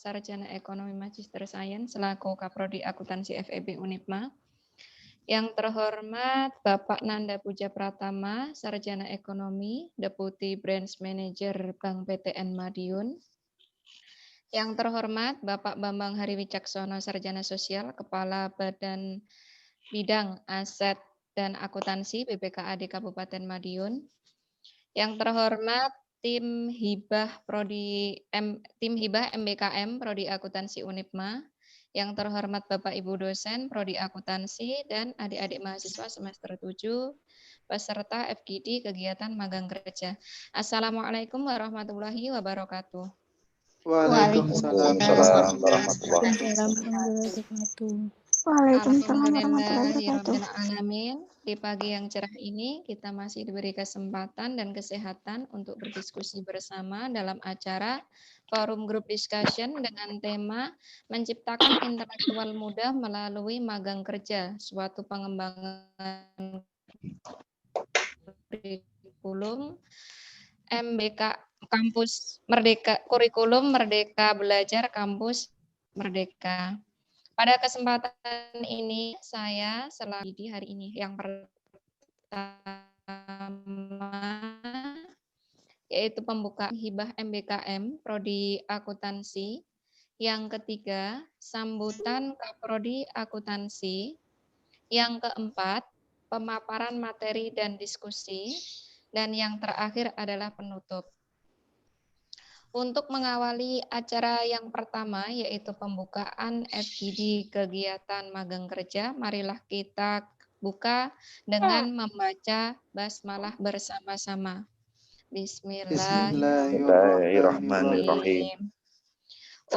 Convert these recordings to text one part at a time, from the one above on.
Sarjana Ekonomi Magister Sains selaku Kaprodi Akuntansi FEB Unipma. Yang terhormat Bapak Nanda Puja Pratama, Sarjana Ekonomi, Deputi Branch Manager Bank PTN Madiun. Yang terhormat Bapak Bambang Hari Wicaksono, Sarjana Sosial, Kepala Badan Bidang Aset dan Akuntansi BPKAD Kabupaten Madiun. Yang terhormat tim Hibah MBKM Prodi Akuntansi Unipma. Yang terhormat Bapak Ibu dosen Prodi Akuntansi dan adik-adik mahasiswa semester 7 peserta FGD kegiatan magang kerja. Assalamualaikum warahmatullahi wabarakatuh. Waalaikumsalam warahmatullahi wabarakatuh. Alhamdulillahirabbil alamin. Di pagi yang cerah ini kita masih diberi kesempatan dan kesehatan untuk berdiskusi bersama dalam acara Forum Group Discussion dengan tema Menciptakan Intelektual Muda Melalui Magang Kerja, suatu pengembangan kurikulum MBK Kampus Merdeka, Kurikulum Merdeka Belajar Kampus Merdeka. Pada kesempatan ini saya selaku di hari ini yang pertama yaitu pembukaan hibah MBKM Prodi Akuntansi. Yang ketiga, sambutan Kaprodi Akuntansi. Yang keempat, pemaparan materi dan diskusi. Dan yang terakhir adalah penutup. Untuk mengawali acara yang pertama, yaitu pembukaan FGD kegiatan magang kerja, marilah kita buka dengan membaca basmalah bersama-sama. Bismillahirrahmanirrahim.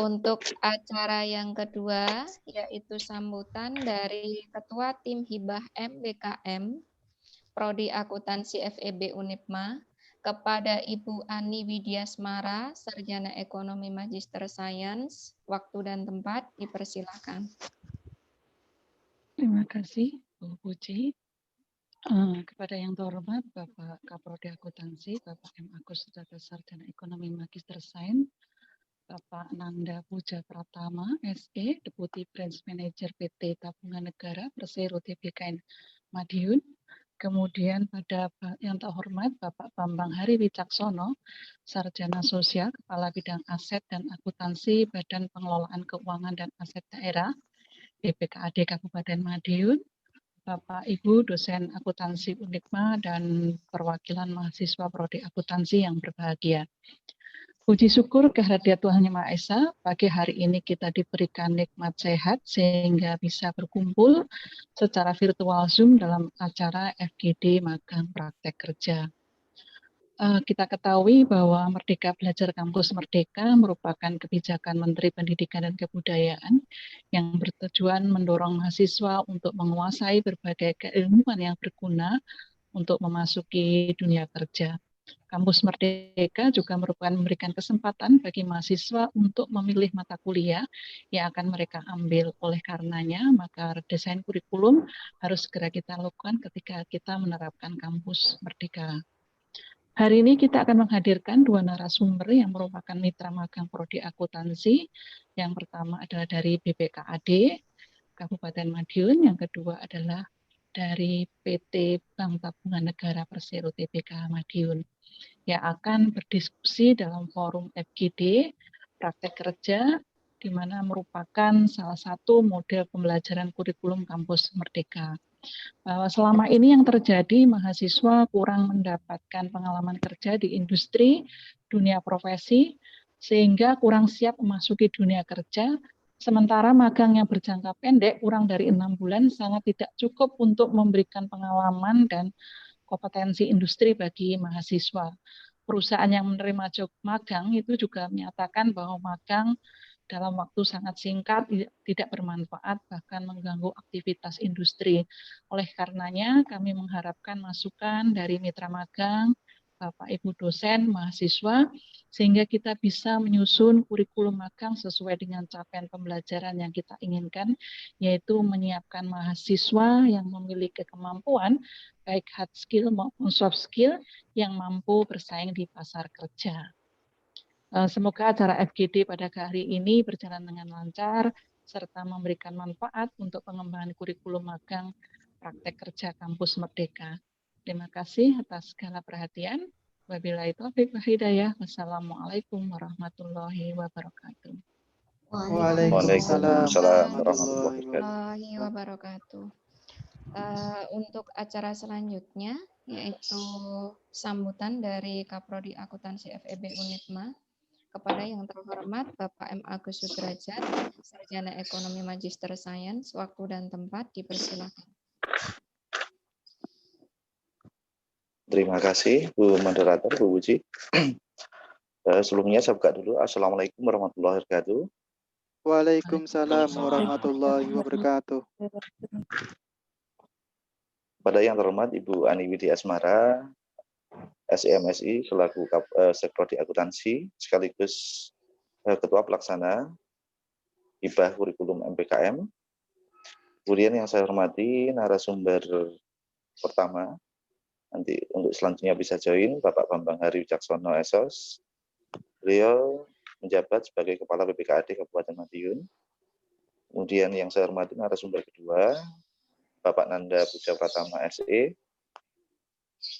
Untuk acara yang kedua, yaitu sambutan dari Ketua Tim Hibah MBKM, Prodi Akuntansi FEB Unipma, kepada Ibu Ani Widyasmara, Sarjana Ekonomi Magister Sains. Waktu dan tempat dipersilakan. Terima kasih, Bu Puji. Kepada yang terhormat Bapak Kaprodi Akuntansi, Bapak M. Agus Sudata Sarjana Ekonomi Magister Sains, Bapak Nanda Puja Pratama, SE, Deputi Branch Manager PT Tabungan Negara, Persero TBKN Madiun. Kemudian pada yang terhormat Bapak Bambang Hari Wicaksono, Sarjana Sosial, Kepala Bidang Aset dan Akuntansi Badan Pengelolaan Keuangan dan Aset Daerah, BPKAD Kabupaten Madiun, Bapak Ibu dosen akuntansi Unipma dan perwakilan mahasiswa Prodi Akuntansi yang berbahagia. Puji syukur kehadirat Tuhan Yang Maha Esa, pagi hari ini kita diberikan nikmat sehat sehingga bisa berkumpul secara virtual Zoom dalam acara FGD Magang Praktek Kerja. Kita ketahui bahwa Merdeka Belajar Kampus Merdeka merupakan kebijakan Menteri Pendidikan dan Kebudayaan yang bertujuan mendorong mahasiswa untuk menguasai berbagai keilmuan yang berguna untuk memasuki dunia kerja. Kampus Merdeka juga merupakan memberikan kesempatan bagi mahasiswa untuk memilih mata kuliah yang akan mereka ambil. Oleh karenanya, maka desain kurikulum harus segera kita lakukan ketika kita menerapkan Kampus Merdeka. Hari ini kita akan menghadirkan dua narasumber yang merupakan mitra magang Prodi Akuntansi. Yang pertama adalah dari BPKAD Kabupaten Madiun, yang kedua adalah dari PT Bank Tabungan Negara Persero TBK Madiun, yang akan berdiskusi dalam forum FGD praktek kerja, di mana merupakan salah satu model pembelajaran kurikulum Kampus Merdeka. Bahwa selama ini yang terjadi, mahasiswa kurang mendapatkan pengalaman kerja di industri, dunia profesi, sehingga kurang siap memasuki dunia kerja. Sementara magang yang berjangka pendek, kurang dari 6 bulan, sangat tidak cukup untuk memberikan pengalaman dan kompetensi industri bagi mahasiswa. Perusahaan yang menerima job magang itu juga menyatakan bahwa magang dalam waktu sangat singkat tidak bermanfaat, bahkan mengganggu aktivitas industri. Oleh karenanya, kami mengharapkan masukan dari mitra magang, Bapak Ibu dosen, mahasiswa, sehingga kita bisa menyusun kurikulum magang sesuai dengan capaian pembelajaran yang kita inginkan, yaitu menyiapkan mahasiswa yang memiliki kemampuan, baik hard skill maupun soft skill, yang mampu bersaing di pasar kerja. Semoga acara FGD pada hari ini berjalan dengan lancar serta memberikan manfaat untuk pengembangan kurikulum magang praktek kerja kampus Merdeka. Terima kasih atas segala perhatian. Wabillahi taufiq wal hidayah. Wassalamualaikum warahmatullahi wabarakatuh. Waalaikumsalam warahmatullahi wabarakatuh. warahmatullahi wabarakatuh. Untuk acara selanjutnya yaitu sambutan dari Kaprodi Akuntansi FEB Unipma kepada yang terhormat Bapak M. Agus Sudrajat, Sarjana Ekonomi Magister Sains, waktu dan tempat dipersilakan. Terima kasih Bu Moderator, Bu Puji. Sebelumnya saya buka dulu. Assalamualaikum warahmatullahi wabarakatuh. Waalaikumsalam warahmatullahi wabarakatuh. Pada yang terhormat Ibu Ani Widi Asmara, SEMSI selaku Sekprodi Akuntansi sekaligus Ketua Pelaksana Hibah Kurikulum MPKM. Kemudian yang saya hormati narasumber pertama, nanti untuk selanjutnya bisa join Bapak Bambang Hari Wicaksono SOS. Beliau menjabat sebagai Kepala BPKAD Kabupaten Madiun. Kemudian yang saya hormati narasumber kedua, Bapak Nanda Puja Pratama SE.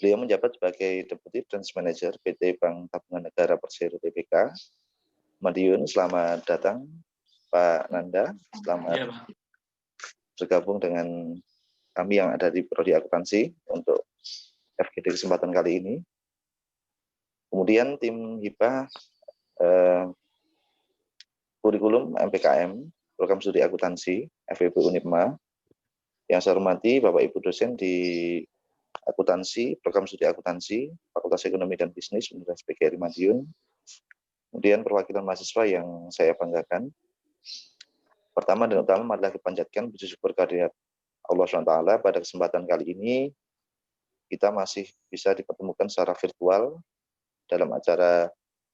Beliau menjabat sebagai Deputi Branch Manager PT Bank Tabungan Negara Persero TBK Madiun. Selamat datang Pak Nanda, selamat bergabung dengan kami yang ada di Prodi Akuntansi untuk FGD kesempatan kali ini. Kemudian tim hibah kurikulum MPKM Program Studi Akuntansi FEB Unipma. Yang saya hormati Bapak Ibu dosen di Akuntansi, Program Studi Akuntansi, Fakultas Ekonomi dan Bisnis Universitas PGRI Madiun. Kemudian perwakilan mahasiswa yang saya banggakan. Pertama dan utama adalah dipanjatkan puji syukur kehadirat Allah SWT. Pada kesempatan kali ini kita masih bisa dipertemukan secara virtual dalam acara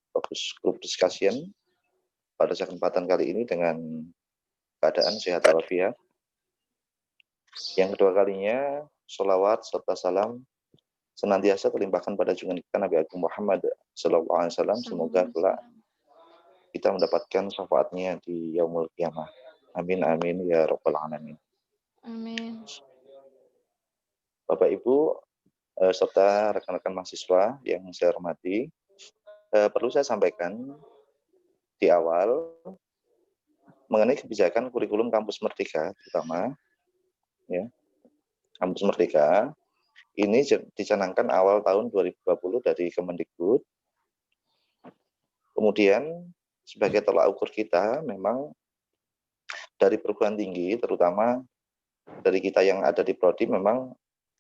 fokus group discussion pada kesempatan kali ini dengan keadaan sehat walafiat. Yang kedua kalinya, sholawat serta salam senantiasa terlimpahkan pada junjungan kita Nabi Agung Muhammad SAW. Semoga kelak kita mendapatkan syafaatnya di yaumul qiyamah. Amin amin ya rabbal alamin. Amin. Bapak Ibu serta rekan-rekan mahasiswa yang saya hormati, perlu saya sampaikan di awal mengenai kebijakan kurikulum Kampus Merdeka, terutama ya, Kampus Merdeka ini dicanangkan awal tahun 2020 dari Kemendikbud. Kemudian sebagai tolak ukur kita memang dari perguruan tinggi, terutama dari kita yang ada di Prodi, memang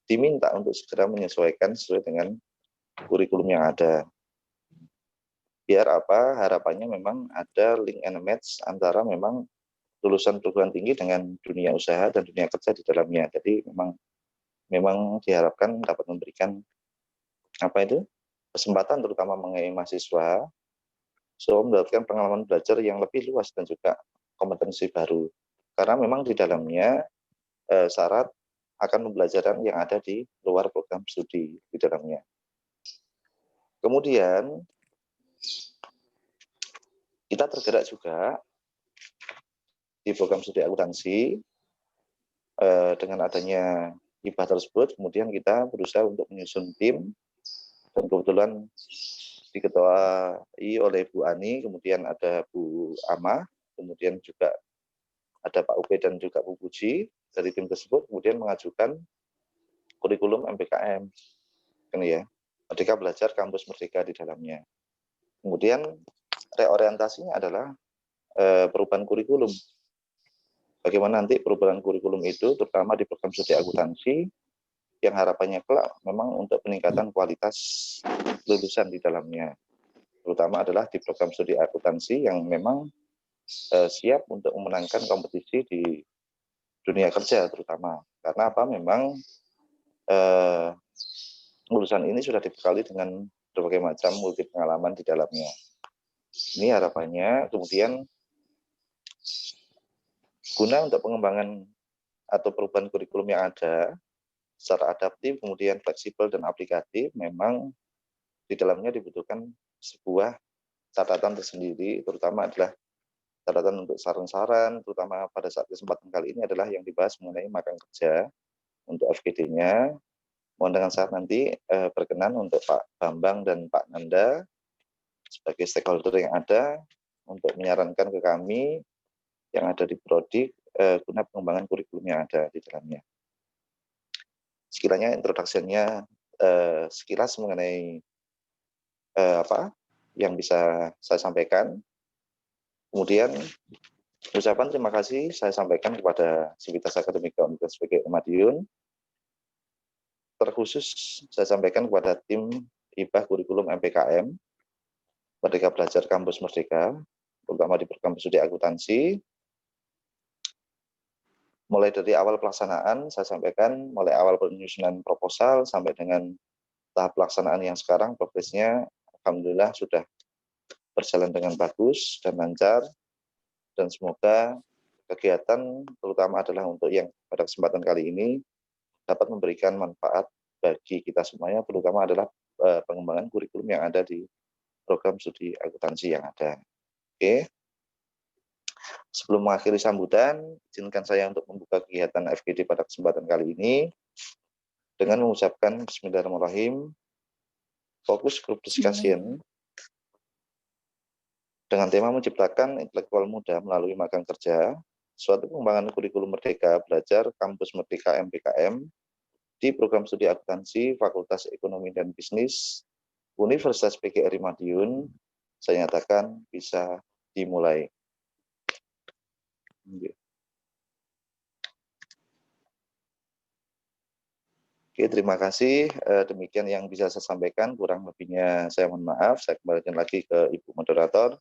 diminta untuk segera menyesuaikan sesuai dengan kurikulum yang ada. Biar apa? Harapannya memang ada link and match antara memang lulusan perguruan tinggi dengan dunia usaha dan dunia kerja di dalamnya. Jadi memang diharapkan dapat memberikan kesempatan terutama mengenai mahasiswa mendapatkan pengalaman belajar yang lebih luas dan juga kompetensi baru. Karena memang di dalamnya syarat akan pembelajaran yang ada di luar program studi di dalamnya. Kemudian kita tergerak juga di program studi akuntansi dengan adanya hibah tersebut, kemudian kita berusaha untuk menyusun tim dan kebetulan diketuai oleh Bu Ani, kemudian ada Bu Ama, kemudian juga ada Pak Upe dan juga Bu Puji dari tim tersebut, kemudian mengajukan kurikulum MPKM, ini ya, Merdeka Belajar Kampus Merdeka di dalamnya. Kemudian reorientasinya adalah perubahan kurikulum. Bagaimana nanti perubahan kurikulum itu, terutama di program studi akuntansi, yang harapannya kelak memang untuk peningkatan kualitas lulusan di dalamnya. Terutama adalah di program studi akuntansi yang memang siap untuk memenangkan kompetisi di dunia kerja terutama. Karena apa? Memang lulusan ini sudah dibekali dengan berbagai macam multi pengalaman di dalamnya. Ini harapannya. Kemudian guna untuk pengembangan atau perubahan kurikulum yang ada secara adaptif, kemudian fleksibel dan aplikatif, memang di dalamnya dibutuhkan sebuah catatan tersendiri, terutama adalah catatan untuk saran-saran, terutama pada saat kesempatan kali ini adalah yang dibahas mengenai magang kerja untuk FGD-nya. Mohon dengan syarat nanti berkenan untuk Pak Bambang dan Pak Nanda sebagai stakeholder yang ada untuk menyarankan ke kami yang ada di Prodi guna pengembangan kurikulum yang ada di dalamnya. Sekiranya introduction-nya sekilas mengenai apa yang bisa saya sampaikan. Kemudian ucapan terima kasih saya sampaikan kepada Sivitas Akademika Universitas PGRI Madiun. Terkhusus saya sampaikan kepada tim IPA Kurikulum MPKM, Merdeka Belajar Kampus Merdeka, terutama di program studi akuntansi. Mulai dari awal pelaksanaan, saya sampaikan mulai awal penyusunan proposal sampai dengan tahap pelaksanaan yang sekarang progresnya alhamdulillah sudah berjalan dengan bagus dan lancar, dan semoga kegiatan terutama adalah untuk yang pada kesempatan kali ini dapat memberikan manfaat bagi kita semuanya, terutama adalah pengembangan kurikulum yang ada di program studi akuntansi yang ada. Oke. Sebelum mengakhiri sambutan, izinkan saya untuk membuka kegiatan FGD pada kesempatan kali ini dengan mengucapkan Bismillahirrahmanirrahim, fokus group discussion dengan tema menciptakan intelektual muda melalui magang kerja, suatu pengembangan kurikulum merdeka belajar kampus Merdeka MPKM di program studi akuntansi Fakultas Ekonomi dan Bisnis Universitas PGRI Madiun, saya nyatakan bisa dimulai. Oke, terima kasih. Demikian yang bisa saya sampaikan, kurang lebihnya saya mohon maaf. Saya kembalikan lagi ke Ibu Moderator.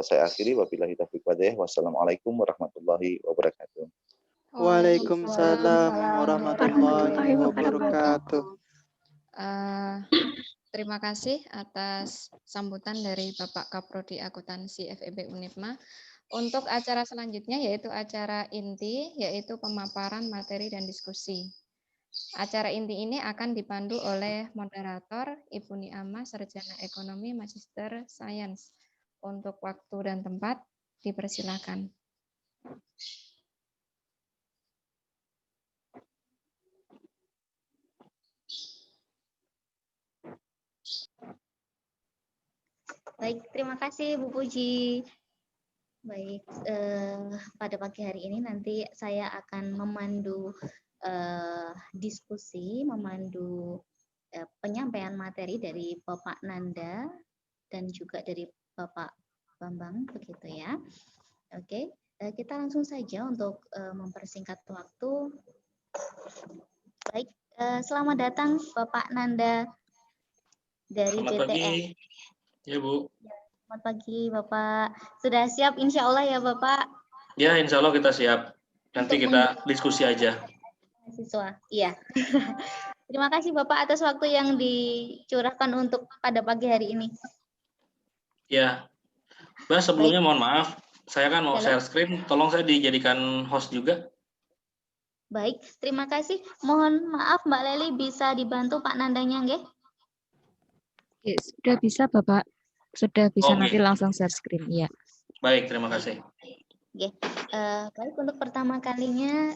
Saya akhiri, wabillahi taufiq walhidayah. Wassalamualaikum warahmatullahi wabarakatuh. Waalaikumsalam warahmatullahi wabarakatuh. Terima kasih atas sambutan dari Bapak Kaprodi Akuntansi FEB Unipma. Untuk acara selanjutnya yaitu acara inti, yaitu pemaparan materi dan diskusi. Acara inti ini akan dipandu oleh moderator Ibu Niamah, Sarjana Ekonomi Magister Sains. Untuk waktu dan tempat dipersilakan. Baik, terima kasih Bu Puji. Baik, pada pagi hari ini nanti saya akan memandu diskusi, memandu penyampaian materi dari Bapak Nanda dan juga dari Bapak Bambang, begitu ya. Oke, kita langsung saja untuk mempersingkat waktu. Baik, selamat datang Bapak Nanda dari Selamat BTN. pagi, ya Bu. Selamat pagi Bapak. Sudah siap insya Allah ya Bapak? Ya, insya Allah kita siap. Nanti kita diskusi aja. Siswa, iya. Terima kasih Bapak atas waktu yang dicurahkan untuk pada pagi hari ini. Ya, Mbak sebelumnya mohon maaf, saya kan mau share screen, tolong saya dijadikan host juga. Baik, terima kasih. Mohon maaf Mbak Leli bisa dibantu Pak Nandanya nggih? Ya, sudah bisa Bapak, sudah bisa nanti langsung share screen. Ya. Baik, terima kasih. Oke, baik untuk pertama kalinya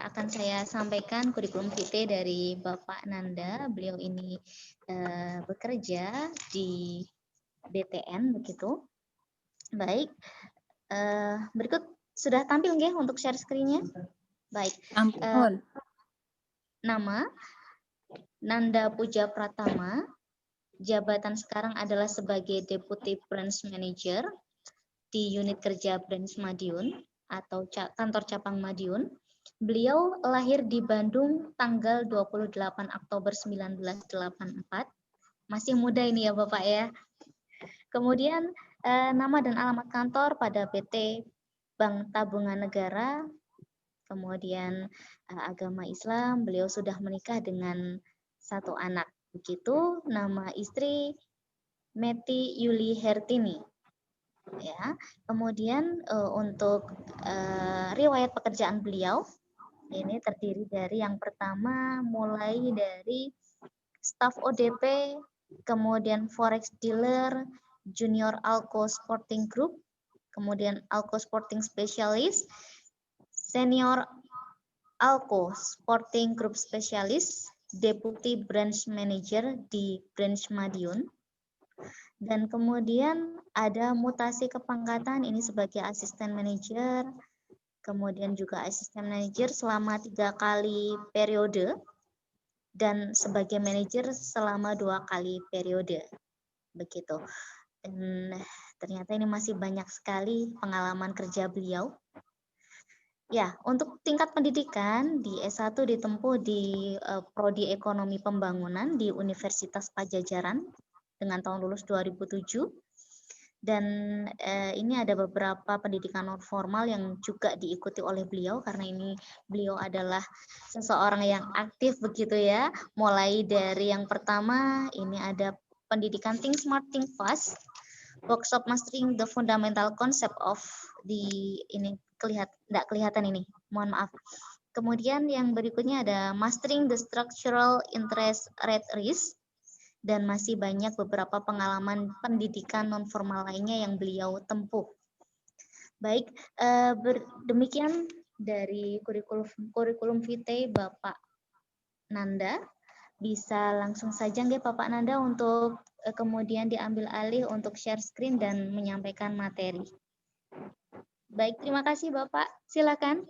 akan saya sampaikan kurikulum vitae dari Bapak Nanda. Beliau ini bekerja di BTN begitu. Baik, berikut sudah tampil nggih untuk share screen-nya? Baik. Nama Nanda Puja Pratama. Jabatan sekarang adalah sebagai Deputy Branch Manager di unit kerja Branch Madiun atau kantor cabang Madiun. Beliau lahir di Bandung tanggal 28 Oktober 1984. Masih muda ini ya Bapak ya. Kemudian nama dan alamat kantor pada PT Bank Tabungan Negara. Kemudian agama Islam, beliau sudah menikah dengan satu anak. Begitu, nama istri Meti Yuli Hertini. Ya, kemudian untuk riwayat pekerjaan beliau ini terdiri dari yang pertama mulai dari staf ODP, kemudian forex dealer, Junior Alco Sporting Group, kemudian Alco Sporting Specialist, Senior Alco Sporting Group Specialist, Deputy Branch Manager di Branch Madiun. Dan kemudian ada mutasi kepangkatan, ini sebagai asisten manajer, kemudian juga asisten manajer selama 3 kali periode, dan sebagai manajer selama 2 kali periode. Begitu. Dan ternyata ini masih banyak sekali pengalaman kerja beliau. Ya, untuk tingkat pendidikan di S1 ditempuh di Prodi Ekonomi Pembangunan di Universitas Pajajaran dengan tahun lulus 2007. Dan ini ada beberapa pendidikan non formal yang juga diikuti oleh beliau, karena ini beliau adalah seseorang yang aktif begitu ya. Mulai dari yang pertama ini ada pendidikan Think Smart Think Fast, workshop mastering the fundamental concept of ini tidak kelihatan ini, mohon maaf. Kemudian yang berikutnya ada mastering the structural interest rate risk, dan masih banyak beberapa pengalaman pendidikan non formal lainnya yang beliau tempuh. Baik, demikian dari kurikulum vitae Bapak Nanda. Bisa langsung saja nggih Bapak Nanda untuk kemudian diambil alih untuk share screen dan menyampaikan materi. Baik, terima kasih Bapak. Silakan.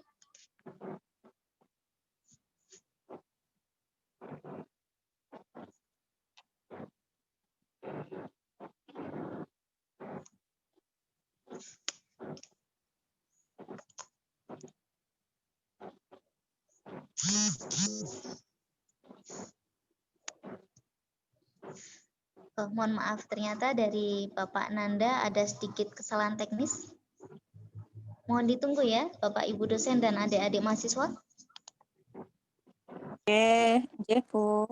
Mohon maaf, ternyata dari Bapak Nanda ada sedikit kesalahan teknis. Mohon ditunggu ya, Bapak Ibu dosen dan adik-adik mahasiswa. Oke, Bu.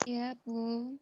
Ya, Bu.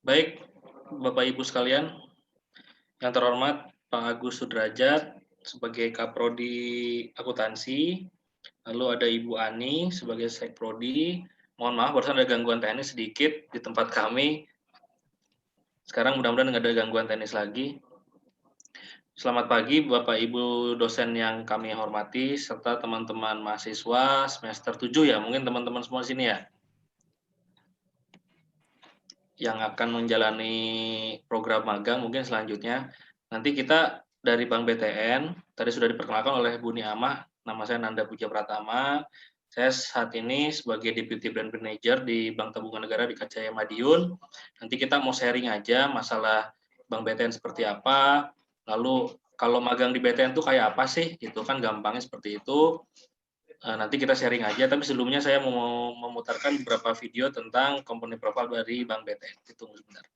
Baik, Bapak Ibu sekalian, yang terhormat Pak Agus Sudrajat sebagai Kaprodi Akuntansi, lalu ada Ibu Ani sebagai Sekprodi. Mohon maaf, barusan ada gangguan teknis sedikit di tempat kami. Sekarang mudah-mudahan nggak ada gangguan teknis lagi. Selamat pagi Bapak Ibu dosen yang kami hormati, serta teman-teman mahasiswa semester 7 ya, mungkin teman-teman semua di sini ya, yang akan menjalani program magang mungkin selanjutnya. Nanti kita dari Bank BTN, tadi sudah diperkenalkan oleh Bu Niamah, nama saya Nanda Puja Pratama. Saya saat ini sebagai Deputy Brand Manager di Bank Tabungan Negara di Kacaya Madiun. Nanti kita mau sharing aja masalah Bank BTN seperti apa, lalu kalau magang di BTN itu kayak apa sih, itu kan gampangnya seperti itu. Nanti kita sharing aja, tapi sebelumnya saya mau memutarkan beberapa video tentang company profile dari Bank BTN. Tunggu sebentar.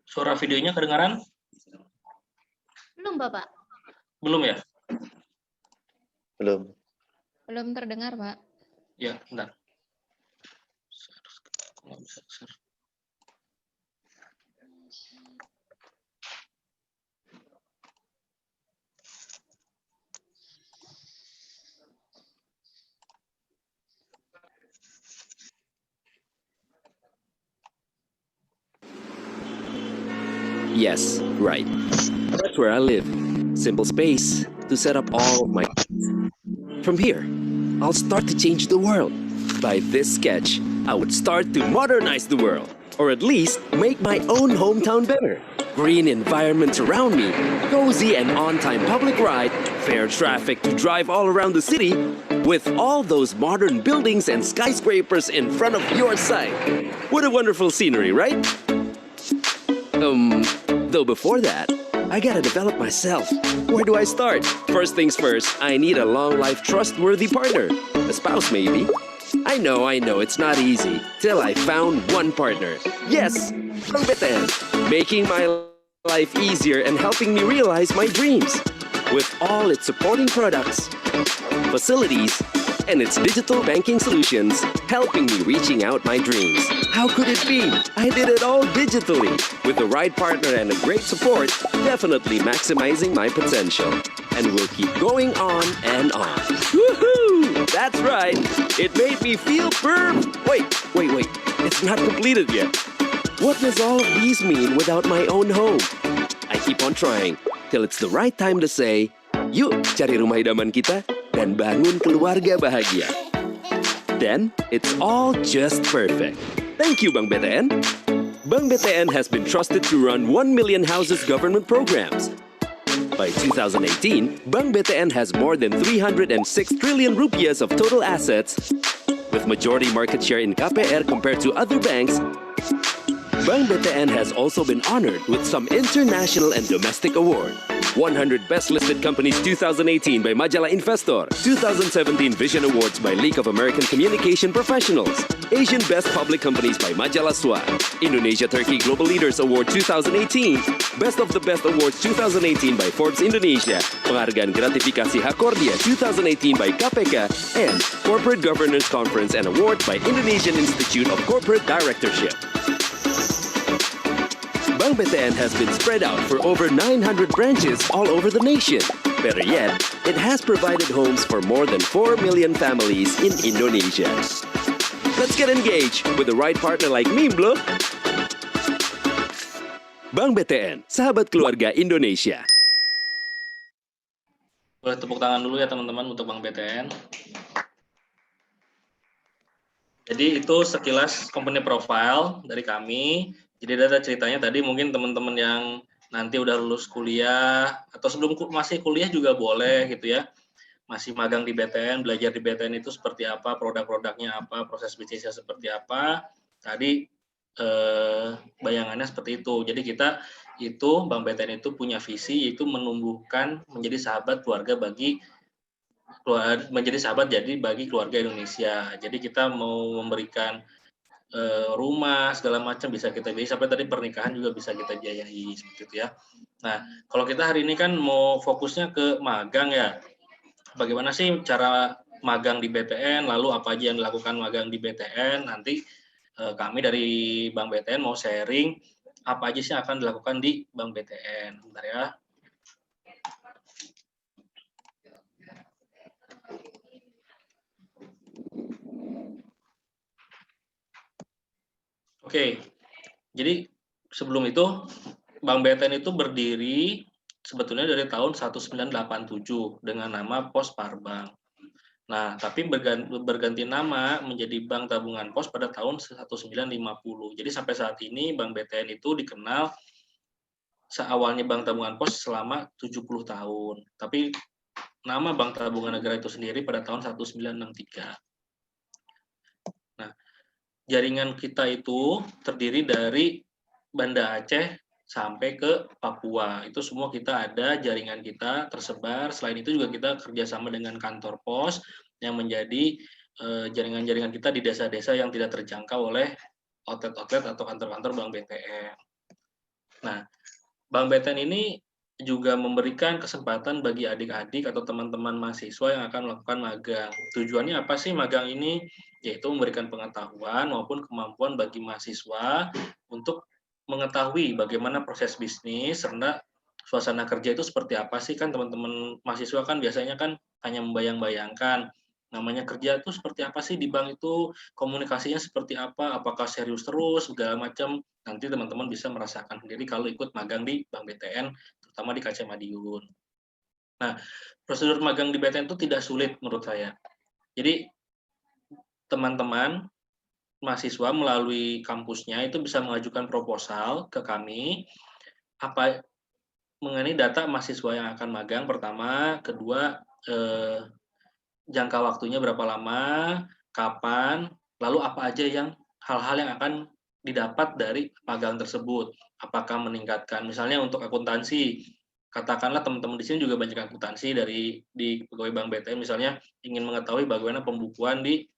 Suara videonya kedengaran? Belum, Bapak. Belum ya? Belum. Belum terdengar, Pak. Ya, bentar. Nggak bisa share. Yes, right. That's where I live. Simple space to set up all of my... From here, I'll start to change the world. By this sketch, I would start to modernize the world, or at least make my own hometown better. Green environments around me, cozy and on-time public ride, fair traffic to drive all around the city, with all those modern buildings and skyscrapers in front of your sight. What a wonderful scenery, right? Though before that, I gotta develop myself. Where do I start? First things first, I need a long life trustworthy partner. A spouse maybe. I know, it's not easy. Till I found one partner. Yes, Bang BTN. Making my life easier and helping me realize my dreams. With all its supporting products, facilities, and its digital banking solutions, helping me reaching out my dreams. How could it be? I did it all digitally. With the right partner and a great support, definitely maximizing my potential. And we'll keep going on and on. Woohoo! That's right. It made me feel Wait. It's not completed yet. What does all of these mean without my own home? I keep on trying till it's the right time to say, yuk cari rumah idaman kita dan bangun keluarga bahagia. Then, it's all just perfect. Thank you, Bang BTN. Bang BTN has been trusted to run 1 million houses government programs. By 2018, Bang BTN has more than 306 trillion rupiahs of total assets, with majority market share in KPR compared to other banks. Bang BTN has also been honored with some international and domestic awards. 100 Best Listed Companies 2018 by Majalah Investor, 2017 Vision Awards by League of American Communication Professionals, Asian Best Public Companies by Majalah SWA, Indonesia-Turkey Global Leaders Award 2018, Best of the Best Awards 2018 by Forbes Indonesia, Penghargaan Gratifikasi Hakordia 2018 by KPK, and Corporate Governance Conference and Award by Indonesian Institute of Corporate Directorship. Bang BTN has been spread out for over 900 branches all over the nation. Better yet, it has provided homes for more than 4 million families in Indonesia. Let's get engaged with the right partner like me, bro. Bang BTN, sahabat keluarga Indonesia. Boleh tepuk tangan dulu ya teman-teman untuk Bang BTN. Jadi itu sekilas company profile dari kami. Jadi ada ceritanya tadi mungkin teman-teman yang nanti udah lulus kuliah atau sebelum masih kuliah juga boleh gitu ya. Masih magang di BTN, belajar di BTN itu seperti apa, produk-produknya apa, proses bisnisnya seperti apa. Tadi bayangannya seperti itu. Jadi kita itu Bank BTN itu punya visi yaitu menumbuhkan menjadi sahabat keluarga bagi keluarga Indonesia. Jadi kita mau memberikan rumah segala macam bisa kita biayai, sampai tadi pernikahan juga bisa kita biayai seperti itu ya. Nah, kalau kita hari ini kan mau fokusnya ke magang ya. Bagaimana sih cara magang di BTN, lalu apa aja yang dilakukan magang di BTN? Nanti kami dari Bank BTN mau sharing apa aja sih yang akan dilakukan di Bank BTN. Bentar ya. Oke, jadi sebelum itu Bank BTN itu berdiri sebetulnya dari tahun 1987 dengan nama Pos Parbank. Nah, tapi berganti nama menjadi Bank Tabungan Pos pada tahun 1950. Jadi sampai saat ini Bank BTN itu dikenal seawalnya Bank Tabungan Pos selama 70 tahun. Tapi nama Bank Tabungan Negara itu sendiri pada tahun 1963. Jaringan kita itu terdiri dari Banda Aceh sampai ke Papua. Itu semua kita ada jaringan kita tersebar. Selain itu juga kita kerjasama dengan kantor pos yang menjadi jaringan-jaringan kita di desa-desa yang tidak terjangkau oleh outlet-outlet atau kantor-kantor Bank BTN. Nah, Bank BTN ini juga memberikan kesempatan bagi adik-adik atau teman-teman mahasiswa yang akan melakukan magang. Tujuannya apa sih magang ini? Yaitu memberikan pengetahuan maupun kemampuan bagi mahasiswa untuk mengetahui bagaimana proses bisnis, serta suasana kerja itu seperti apa sih. Kan teman-teman mahasiswa kan biasanya kan hanya membayang-bayangkan namanya kerja itu seperti apa sih di bank itu, komunikasinya seperti apa, apakah serius terus, segala macam. Nanti teman-teman bisa merasakan sendiri kalau ikut magang di Bank BTN, terutama di KC Madiun. Nah, prosedur magang di BTN itu tidak sulit menurut saya. Jadi, teman-teman mahasiswa melalui kampusnya itu bisa mengajukan proposal ke kami, apa mengenai data mahasiswa yang akan magang pertama, kedua jangka waktunya berapa lama, kapan, lalu apa aja yang hal-hal yang akan didapat dari magang tersebut. Apakah meningkatkan, misalnya untuk akuntansi, katakanlah teman-teman di sini juga banyak akuntansi di pegawai Bank BTN, misalnya ingin mengetahui bagaimana pembukuan di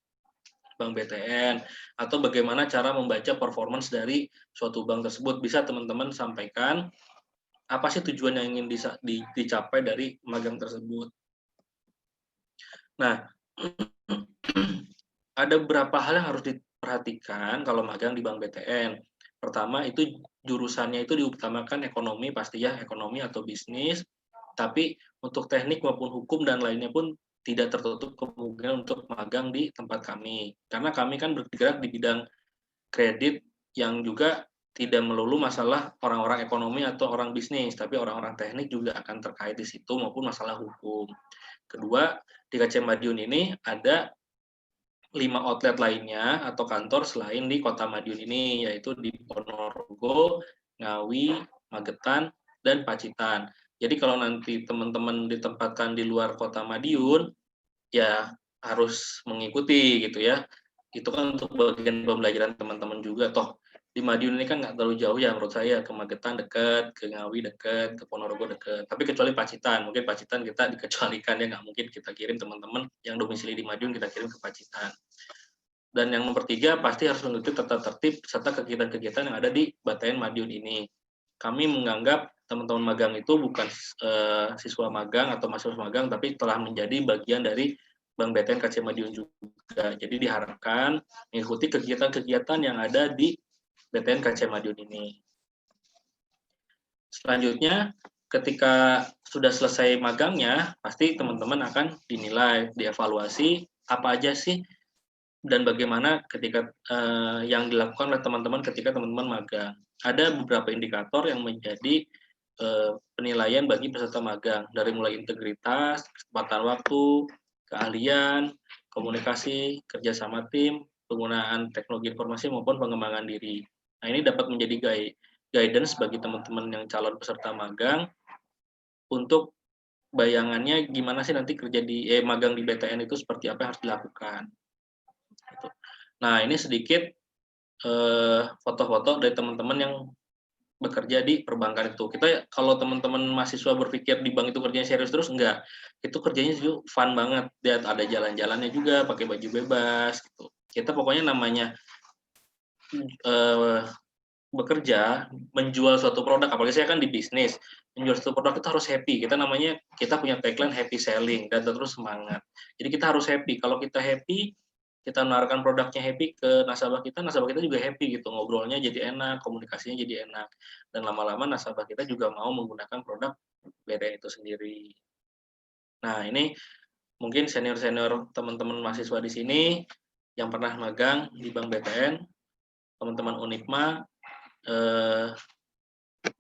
Bank BTN, atau bagaimana cara membaca performance dari suatu bank tersebut, bisa teman-teman sampaikan apa sih tujuan yang ingin dicapai dari magang tersebut. Nah, ada beberapa hal yang harus diperhatikan kalau magang di Bank BTN. Pertama, itu jurusannya itu diutamakan ekonomi, pasti ya, ekonomi atau bisnis. Tapi untuk teknik maupun hukum dan lainnya pun tidak tertutup kemungkinan untuk magang di tempat kami. Karena kami kan bergerak di bidang kredit yang juga tidak melulu masalah orang-orang ekonomi atau orang bisnis, tapi orang-orang teknik juga akan terkait di situ maupun masalah hukum. Kedua, di KC Madiun ini ada 5 outlet lainnya atau kantor selain di Kota Madiun ini, yaitu di Ponorogo, Ngawi, Magetan, dan Pacitan. Jadi kalau nanti teman-teman ditempatkan di luar Kota Madiun, ya harus mengikuti gitu ya. Itu kan untuk bagian pembelajaran teman-teman juga. Toh di Madiun ini kan nggak terlalu jauh ya menurut saya, ke Magetan dekat, ke Ngawi dekat, ke Ponorogo dekat. Tapi kecuali Pacitan, mungkin Pacitan kita dikecualikan ya, nggak mungkin kita kirim teman-teman yang domisili di Madiun kita kirim ke Pacitan. Dan yang nomor 3 pasti harus mengikuti tata tertib serta kegiatan-kegiatan yang ada di BTN Madiun ini. Kami menganggap teman-teman magang itu bukan siswa magang atau mahasiswa magang, tapi telah menjadi bagian dari Bank BTN KC Madiun juga. Jadi diharapkan mengikuti kegiatan-kegiatan yang ada di BTN KC Madiun ini. Selanjutnya, ketika sudah selesai magangnya, pasti teman-teman akan dinilai, dievaluasi apa aja sih dan bagaimana ketika yang dilakukan oleh teman-teman ketika teman-teman magang. Ada beberapa indikator yang menjadi penilaian bagi peserta magang, dari mulai integritas, kecepatan waktu, keahlian, komunikasi, kerjasama tim, penggunaan teknologi informasi maupun pengembangan diri. Nah, ini dapat menjadi guidance bagi teman-teman yang calon peserta magang untuk bayangannya gimana sih nanti kerja di magang di BTN itu seperti apa yang harus dilakukan. Nah, ini sedikit foto-foto dari teman-teman yang bekerja di perbankan itu. Kita kalau teman-teman mahasiswa berpikir di bank itu kerjanya serius terus, enggak. Itu kerjanya juga fun banget. Lihat ada jalan-jalannya juga, pakai baju bebas gitu. Kita pokoknya namanya bekerja, menjual suatu produk, apalagi saya kan di bisnis, menjual suatu produk itu harus happy. Kita punya tagline happy selling dan terus semangat. Jadi kita harus happy. Kalau kita happy, kita menawarkan produknya happy ke nasabah kita juga happy gitu. Ngobrolnya jadi enak, komunikasinya jadi enak. Dan lama-lama nasabah kita juga mau menggunakan produk BTN itu sendiri. Nah, ini mungkin senior-senior teman-teman mahasiswa di sini yang pernah magang di Bank BTN, teman-teman Unipma,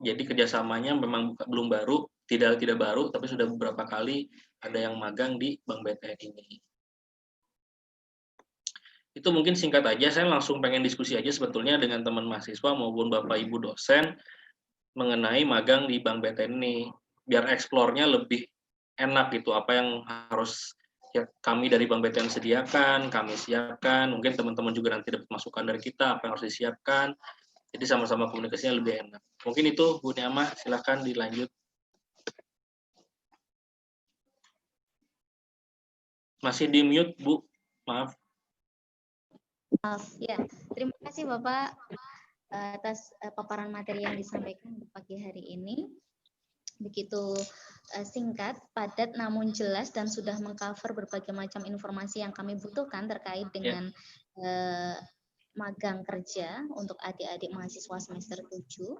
jadi kerjasamanya memang belum baru, tidak baru, tapi sudah beberapa kali ada yang magang di Bank BTN ini. Itu mungkin singkat aja, saya langsung pengen diskusi aja sebetulnya dengan teman mahasiswa maupun Bapak Ibu dosen mengenai magang di Bank BTN ini, biar eksplornya lebih enak gitu, apa yang harus ya, kami dari Bank BTN sediakan, kami siapkan, mungkin teman-teman juga nanti dapat masukan dari kita, apa yang harus disiapkan, jadi sama-sama komunikasinya lebih enak. Mungkin itu Bu Niamah, silakan dilanjut. Masih di mute Bu, maaf. Maaf, ya. Terima kasih Bapak. atas paparan materi yang disampaikan di pagi hari ini. Begitu singkat, padat, namun jelas dan sudah mengcover berbagai macam informasi yang kami butuhkan terkait dengan magang kerja untuk adik-adik mahasiswa semester 7.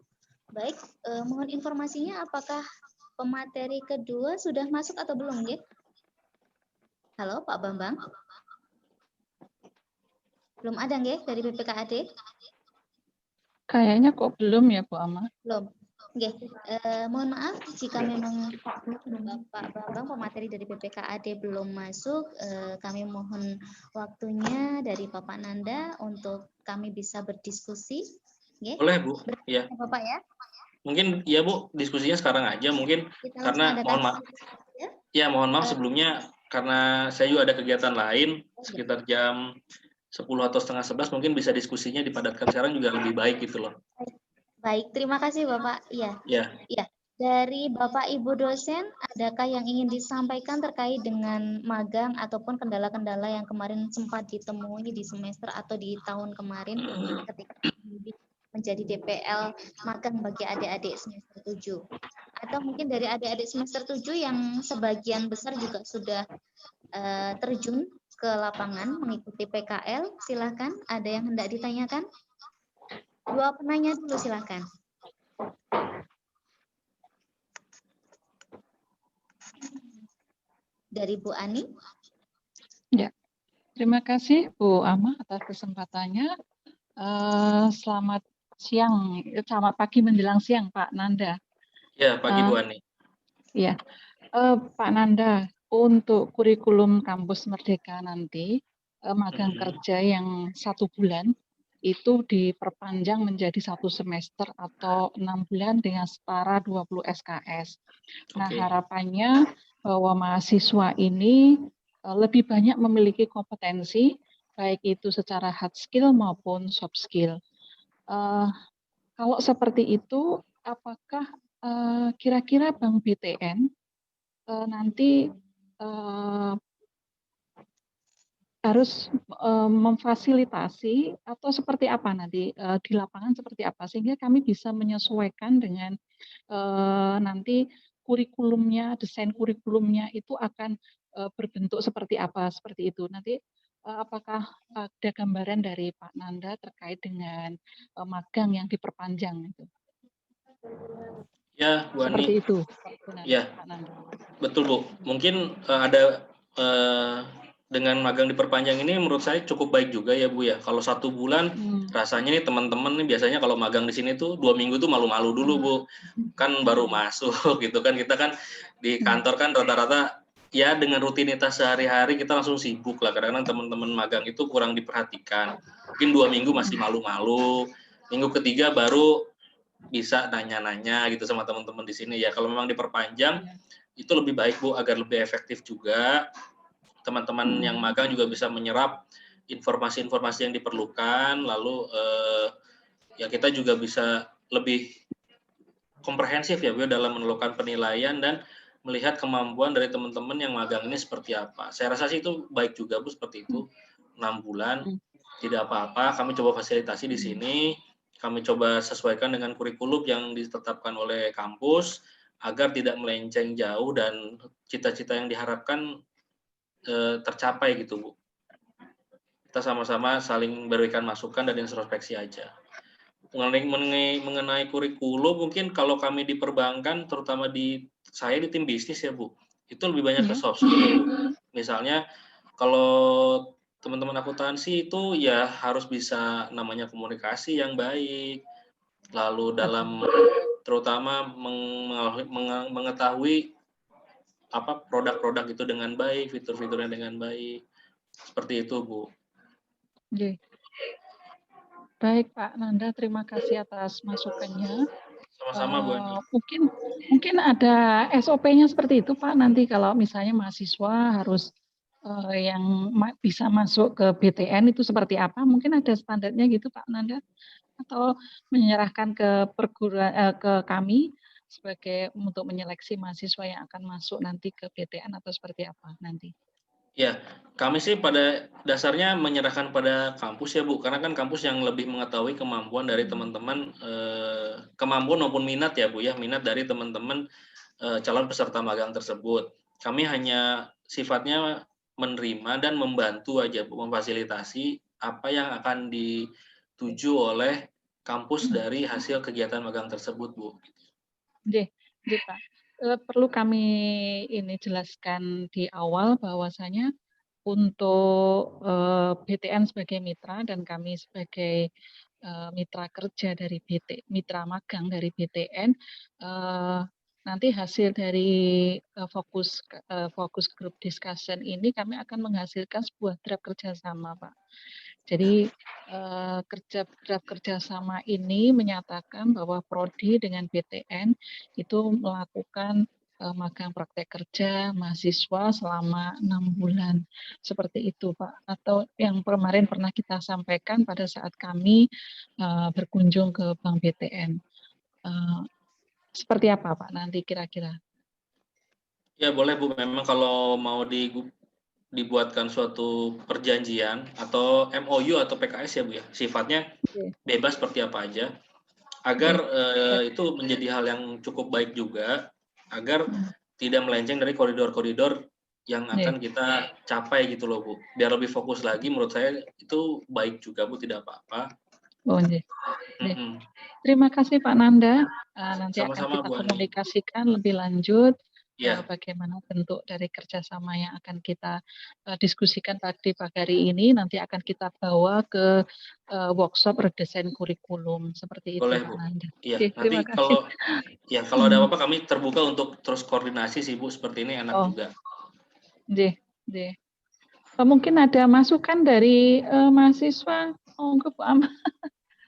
Baik, mohon informasinya apakah pemateri kedua sudah masuk atau belum, ya? Halo, Pak Bambang? Belum ada, nggih, dari BPKAD? Kayaknya kok belum ya, Bu Ama? Belum. Nggih, mohon maaf jika memang Bapak Bambang pemateri dari BPKAD belum masuk, kami mohon waktunya dari Bapak Nanda untuk kami bisa berdiskusi. Nggih. Boleh, Bu. Iya. Bapak ya. Mungkin ya Bu, diskusinya sekarang aja mungkin karena mohon maaf. Ya, mohon maaf sebelumnya karena saya juga ada kegiatan lain sekitar jam 10 atau setengah 11 mungkin bisa diskusinya dipadatkan sekarang juga lebih baik gitu loh. Baik, terima kasih Bapak. Iya. Ya. Iya. Dari Bapak Ibu dosen, adakah yang ingin disampaikan terkait dengan magang ataupun kendala-kendala yang kemarin sempat ditemui di semester atau di tahun kemarin ketika menjadi DPL magang bagi adik-adik semester 7? Atau mungkin dari adik-adik semester 7 yang sebagian besar juga sudah terjun ke lapangan mengikuti PKL, silakan. Ada yang hendak ditanyakan? Dua penanya dulu, silakan. Dari Bu Ani. Ya, terima kasih Bu Ama atas kesempatannya. Selamat siang, selamat pagi menjelang siang Pak Nanda. Ya, pagi Bu Ani. Ya, Pak Nanda, untuk kurikulum kampus Merdeka nanti, magang kerja yang 1 bulan itu diperpanjang menjadi 1 semester atau 6 bulan dengan setara 20 SKS. Nah, harapannya bahwa mahasiswa ini lebih banyak memiliki kompetensi, baik itu secara hard skill maupun soft skill. Kalau seperti itu, apakah kira-kira Bank BTN nanti harus memfasilitasi atau seperti apa nanti di lapangan seperti apa sehingga kami bisa menyesuaikan dengan nanti kurikulumnya, desain kurikulumnya itu akan berbentuk seperti apa seperti itu. Nanti apakah ada gambaran dari Pak Nanda terkait dengan magang yang diperpanjang itu? Ya, Bu Ani. Seperti itu. Ya, betul Bu. Mungkin ada dengan magang diperpanjang ini menurut saya cukup baik juga ya Bu ya. Kalau 1 bulan rasanya nih teman-teman nih biasanya kalau magang di sini tuh 2 minggu tuh malu-malu dulu Bu. Kan baru masuk gitu kan, kita kan di kantor kan rata-rata ya dengan rutinitas sehari-hari kita langsung sibuk lah. Kadang-kadang teman-teman magang itu kurang diperhatikan. Mungkin 2 minggu masih malu-malu. Minggu ketiga baru bisa nanya-nanya gitu sama teman-teman di sini ya. Kalau memang diperpanjang itu lebih baik Bu agar lebih efektif juga. Teman-teman yang magang juga bisa menyerap informasi-informasi yang diperlukan, lalu ya kita juga bisa lebih komprehensif ya Bu dalam menentukan penilaian dan melihat kemampuan dari teman-teman yang magang ini seperti apa. Saya rasa sih itu baik juga Bu seperti itu. 6 bulan tidak apa-apa, kami coba fasilitasi di sini, kami coba sesuaikan dengan kurikulum yang ditetapkan oleh kampus agar tidak melenceng jauh dan cita-cita yang diharapkan tercapai gitu Bu. Kita sama-sama saling berikan masukan dan introspeksi aja. Mengenai kurikulum mungkin kalau kami di perbankan terutama saya di tim bisnis ya Bu, itu lebih banyak ke soft skill. Misalnya kalau teman-teman akuntansi itu ya harus bisa namanya komunikasi yang baik, lalu dalam terutama mengetahui apa produk-produk itu dengan baik, fitur-fiturnya dengan baik. Seperti itu, Bu. Oke. Baik, Pak Nanda, terima kasih atas masukannya. Sama-sama, Bu Ani. Mungkin ada SOP-nya seperti itu, Pak. Nanti kalau misalnya mahasiswa harus yang bisa masuk ke BTN itu seperti apa? Mungkin ada standarnya gitu, Pak Nanda? Atau menyerahkan ke perguruan ke kami sebagai untuk menyeleksi mahasiswa yang akan masuk nanti ke BTN atau seperti apa nanti? Ya, kami sih pada dasarnya menyerahkan pada kampus ya Bu, karena kan kampus yang lebih mengetahui kemampuan dari teman-teman, kemampuan maupun minat ya Bu ya, minat dari teman-teman calon peserta magang tersebut. Kami hanya sifatnya menerima dan membantu aja Bu, memfasilitasi apa yang akan dituju oleh kampus dari hasil kegiatan magang tersebut Bu. Nggih, nggih Pak. Perlu kami ini jelaskan di awal bahwasanya untuk BTN sebagai mitra dan kami sebagai mitra kerja dari mitra magang dari BTN, nanti hasil dari fokus group discussion ini kami akan menghasilkan sebuah draft kerjasama, Pak. Jadi draft kerjasama ini menyatakan bahwa Prodi dengan BTN itu melakukan magang praktek kerja mahasiswa selama 6 bulan. Seperti itu, Pak. Atau yang kemarin pernah kita sampaikan pada saat kami berkunjung ke Bank BTN. Seperti apa, Pak, nanti kira-kira? Ya boleh Bu, memang kalau mau dibuatkan suatu perjanjian atau MOU atau PKS ya Bu ya, sifatnya bebas seperti apa aja, agar itu menjadi hal yang cukup baik juga, agar tidak melenceng dari koridor-koridor yang akan kita capai gitu loh Bu. Biar lebih fokus lagi, menurut saya itu baik juga Bu, tidak apa-apa. Oh, terima kasih Pak Nanda. Nanti Sama-sama, akan kita Bu Ani. komunikasikan lebih lanjut Ya. bagaimana bentuk dari kerjasama yang akan kita diskusikan pagi hari ini. Nanti akan kita bawa ke workshop redesain kurikulum seperti itu. Boleh, Pak Bu. Nanda. Iya. Oke, terima Nanti kasih. kalau ada apa-apa kami terbuka untuk terus koordinasi sih Bu. Seperti ini enak juga. Mungkin ada masukan dari mahasiswa. Bu Ama.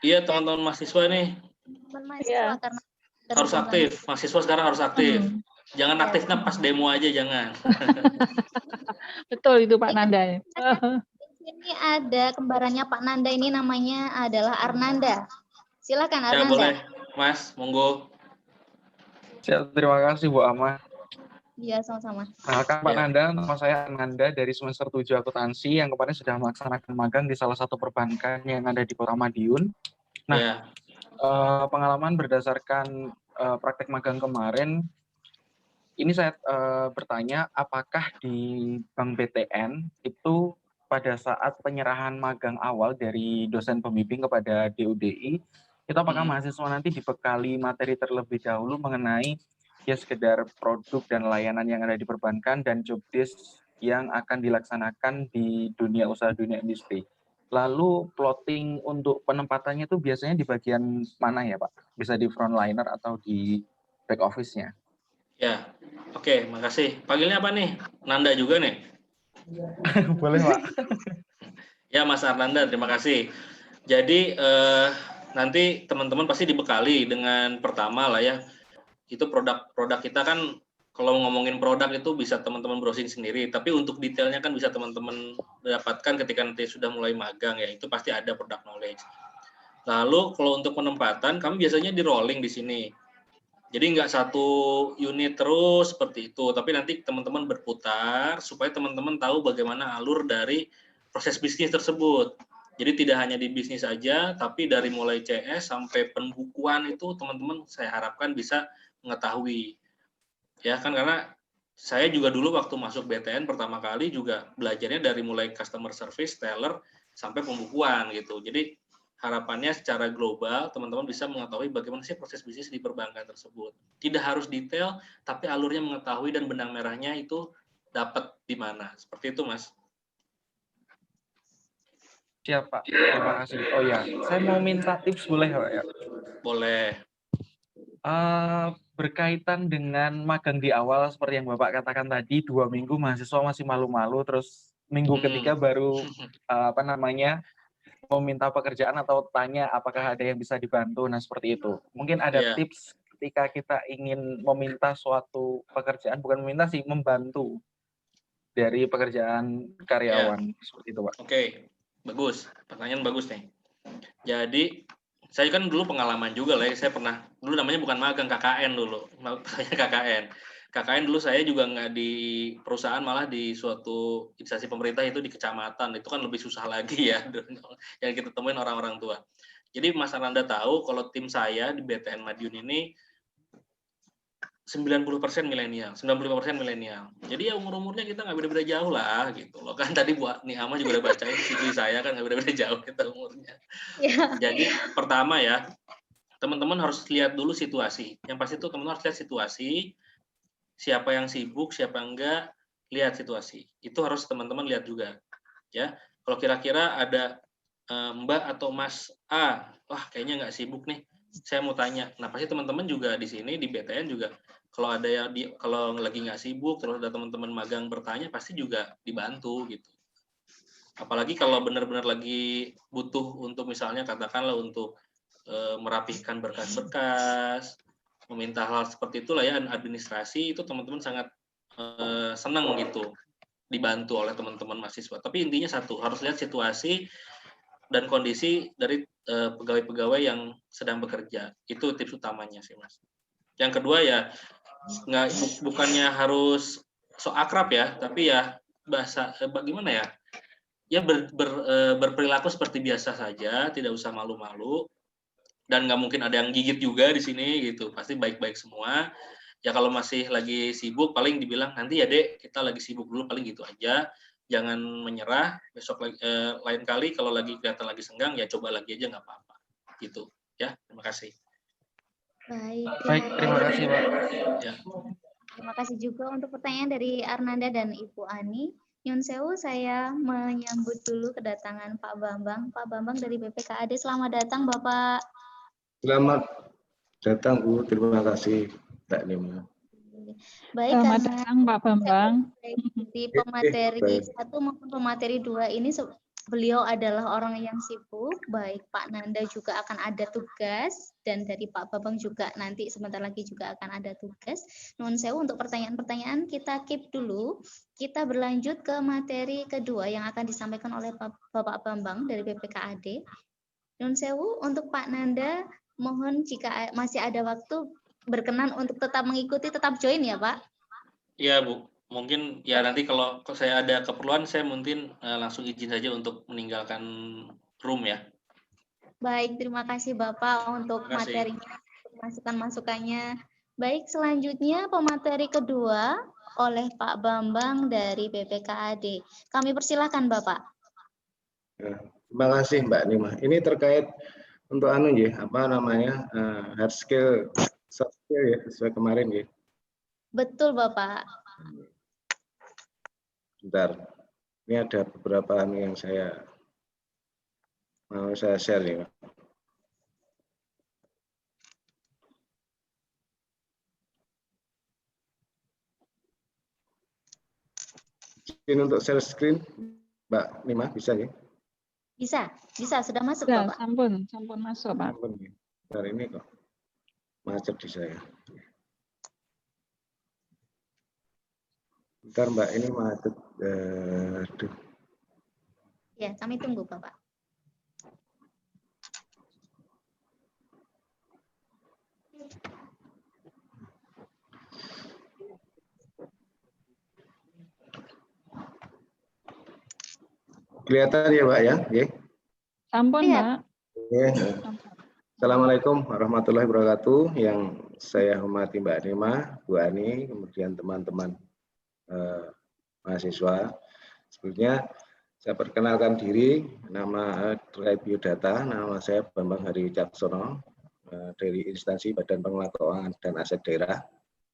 Iya, teman-teman mahasiswa nih. Mahasiswa karena harus aktif. Mahasiswa sekarang harus aktif. Jangan aktifnya pas demo aja, jangan. Betul itu Pak Nanda. Ini ada kembarannya Pak Nanda, ini namanya adalah Arnanda. Silakan Arnanda. Ya boleh, Mas, monggo. Siap, terima kasih Bu Ama. Iya, sama-sama. Pak Nanda, nama saya Arnanda dari semester 7 akuntansi yang kemarin sudah melaksanakan magang di salah satu perbankan yang ada di Kota Madiun. Nah, pengalaman berdasarkan praktek magang kemarin, ini saya bertanya, apakah di Bank BTN itu pada saat penyerahan magang awal dari dosen pembimbing kepada DUDI, itu apakah mahasiswa nanti dibekali materi terlebih dahulu mengenai ya sekedar produk dan layanan yang ada di perbankan dan job desk yang akan dilaksanakan di dunia usaha, dunia industri. Lalu plotting untuk penempatannya itu biasanya di bagian mana ya Pak? Bisa di frontliner atau di back office-nya? Ya, oke, makasih. Panggilnya apa nih? Nanda juga nih? Boleh Pak. Ya Mas Arnanda, terima kasih. Jadi nanti teman-teman pasti dibekali dengan pertama lah ya, itu produk kita kan, kalau ngomongin produk itu bisa teman-teman browsing sendiri, tapi untuk detailnya kan bisa teman-teman dapatkan ketika nanti sudah mulai magang ya, itu pasti ada product knowledge. Lalu kalau untuk penempatan, kami biasanya di rolling di sini. Jadi nggak satu unit terus seperti itu, tapi nanti teman-teman berputar supaya teman-teman tahu bagaimana alur dari proses bisnis tersebut. Jadi tidak hanya di bisnis aja, tapi dari mulai CS sampai pembukuan itu teman-teman saya harapkan bisa mengetahui. Ya kan, karena saya juga dulu waktu masuk BTN pertama kali juga belajarnya dari mulai customer service, teller, sampai pembukuan gitu. Jadi harapannya secara global teman-teman bisa mengetahui bagaimana sih proses bisnis di perbankan tersebut. Tidak harus detail, tapi alurnya mengetahui dan benang merahnya itu dapat di mana. Seperti itu, Mas. Siap, Pak. Terima kasih. Oh ya, saya mau minta tips boleh, Pak ya? Boleh. Berkaitan dengan magang di awal seperti yang Bapak katakan tadi, 2 minggu mahasiswa masih malu-malu, terus minggu ketiga baru meminta pekerjaan atau tanya apakah ada yang bisa dibantu. Nah, seperti itu. Mungkin ada tips ketika kita ingin meminta suatu pekerjaan, bukan meminta sih, membantu dari pekerjaan karyawan. Seperti itu, Pak. Oke, bagus. Pertanyaan bagus nih. Jadi, saya kan dulu pengalaman juga lah ya, saya pernah, dulu namanya bukan magang, KKN dulu. KKN. KKN dulu saya juga nggak di perusahaan, malah di suatu instansi pemerintah itu di kecamatan, itu kan lebih susah lagi ya yang kita temuin orang-orang tua. Jadi Mas Ananda tahu kalau tim saya di BTN Madiun ini 90% milenial, 95% milenial. Jadi ya umur-umurnya kita nggak beda-beda jauh lah gitu loh. Kan tadi Bu Niama juga udah bacain CV saya kan nggak beda-beda jauh kita umurnya. Ya. Jadi pertama ya, teman-teman harus lihat dulu situasi. Yang pasti itu teman-teman harus lihat situasi, siapa yang sibuk, siapa yang enggak, lihat situasi. Itu harus teman-teman lihat juga. Ya, kalau kira-kira ada Mbak atau Mas A, wah kayaknya nggak sibuk nih, saya mau tanya. Nah pasti teman-teman juga di sini di BTN juga kalau ada yang kalau lagi nggak sibuk terus ada teman-teman magang bertanya pasti juga dibantu gitu. Apalagi kalau benar-benar lagi butuh untuk misalnya katakanlah untuk merapihkan berkas-berkas, meminta hal seperti itulah ya administrasi, itu teman-teman sangat senang gitu dibantu oleh teman-teman mahasiswa. Tapi intinya satu, harus lihat situasi dan kondisi dari pegawai-pegawai yang sedang bekerja. Itu tips utamanya sih Mas. Yang kedua ya bukannya harus so akrab ya, tapi ya bahasa bagaimana ya? Ya berperilaku seperti biasa saja, tidak usah malu-malu. Dan nggak mungkin ada yang gigit juga di sini gitu. Pasti baik-baik semua. Ya kalau masih lagi sibuk paling dibilang nanti ya Dek, kita lagi sibuk dulu paling gitu aja. Jangan menyerah, besok lain kali kalau lagi kelihatan lagi senggang ya coba lagi aja nggak apa-apa gitu ya. Terima kasih. Baik, terima kasih Pak. Ya. Terima kasih juga untuk pertanyaan dari Arnanda dan Ibu Ani. Nyun sewu, saya menyambut dulu kedatangan Pak Bambang. Pak Bambang dari BPKAD, selamat datang Bapak. Selamat datang Bu, terima kasih Mbak Nima. Baik, selamat datang Pak Bambang. Di pemateri 1 maupun pemateri 2 ini beliau adalah orang yang sibuk. Baik Pak Nanda juga akan ada tugas dan dari Pak Bambang juga nanti sebentar lagi juga akan ada tugas. Nuhun sewu, untuk pertanyaan-pertanyaan kita keep dulu. Kita berlanjut ke materi kedua yang akan disampaikan oleh Bapak Bambang dari BPKAD. Nuhun sewu, untuk Pak Nanda mohon jika masih ada waktu berkenan untuk tetap mengikuti, tetap join ya Pak. Iya Bu, mungkin ya nanti kalau saya ada keperluan saya mungkin langsung izin saja untuk meninggalkan room ya. Baik, terima kasih Bapak untuk materinya, masukan-masukannya. Baik, selanjutnya pemateri kedua oleh Pak Bambang dari BPKAD. Kami persilahkan Bapak. Terima kasih Mbak Nima. Ini terkait untuk hard skill, soft skill ya, sesuai kemarin ya. Betul Bapak. Bentar, ini ada beberapa yang mau saya share ya. Ini untuk share screen, Mbak Nima, bisa ya? Bisa, sudah masuk ya, Bapak. Sampun masuk Pak. Bentar, ini kok macet di saya. Bentar Mbak, ini macet. Ya, kami tunggu Bapak. Kelihatan ya Pak ya? Okay. Sampun Pak. Okay. Assalamualaikum warahmatullahi wabarakatuh. Yang saya hormati Mbak Nima, Bu Ani, kemudian teman-teman mahasiswa. Sebelumnya saya perkenalkan diri, nama terkait biodata, nama saya Bambang Hari Caksono dari instansi Badan Pengelola Keuangan dan Aset Daerah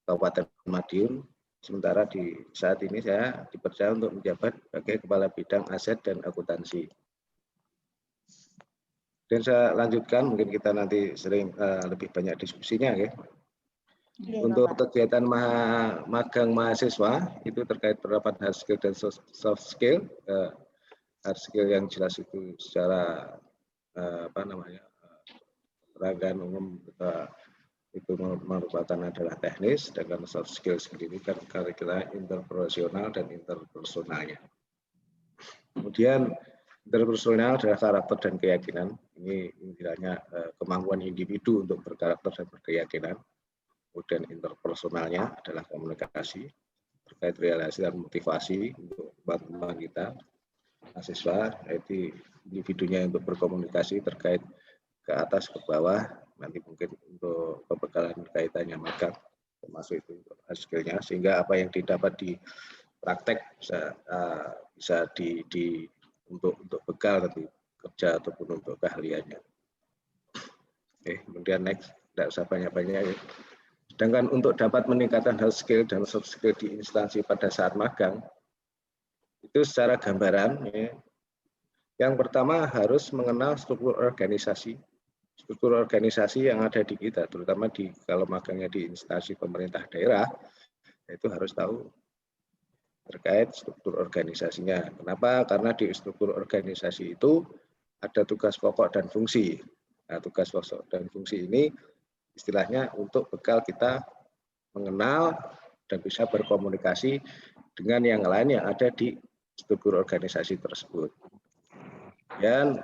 Kabupaten Madiun. Sementara di saat ini saya dipercaya untuk menjabat sebagai Kepala Bidang Aset dan Akuntansi. Dan saya lanjutkan, mungkin kita nanti sering lebih banyak diskusinya ya. Untuk kegiatan magang mahasiswa itu terkait penerapan hard skill dan soft skill. Hard skill yang jelas itu secara rangkaian umum itu merupakan adalah teknis, sedangkan soft skill sendiri kan kira-kira interprofesional dan interpersonalnya. Kemudian interpersonal adalah karakter dan keyakinan. Ini intinya kemampuan individu untuk berkarakter dan berkeyakinan. kemudian interpersonalnya adalah komunikasi, terkait relasi dan motivasi untuk teman-teman kita, mahasiswa, yaitu individunya untuk berkomunikasi terkait ke atas ke bawah, nanti mungkin untuk pembekalan kaitannya magang, termasuk itu skillnya, sehingga apa yang didapat di praktek bisa untuk bekal nanti kerja ataupun untuk keahliannya. Oke, kemudian next, tidak usah banyak-banyak ya. Sedangkan untuk dapat meningkatkan hard skill dan soft skill di instansi pada saat magang, itu secara gambaran, ya, yang pertama harus mengenal struktur organisasi yang ada di kita, terutama kalau magangnya di instansi pemerintah daerah, itu harus tahu terkait struktur organisasinya. Kenapa? Karena di struktur organisasi itu ada tugas pokok dan fungsi. Nah, tugas pokok dan fungsi ini istilahnya untuk bekal kita mengenal dan bisa berkomunikasi dengan yang lain yang ada di struktur organisasi tersebut. Dan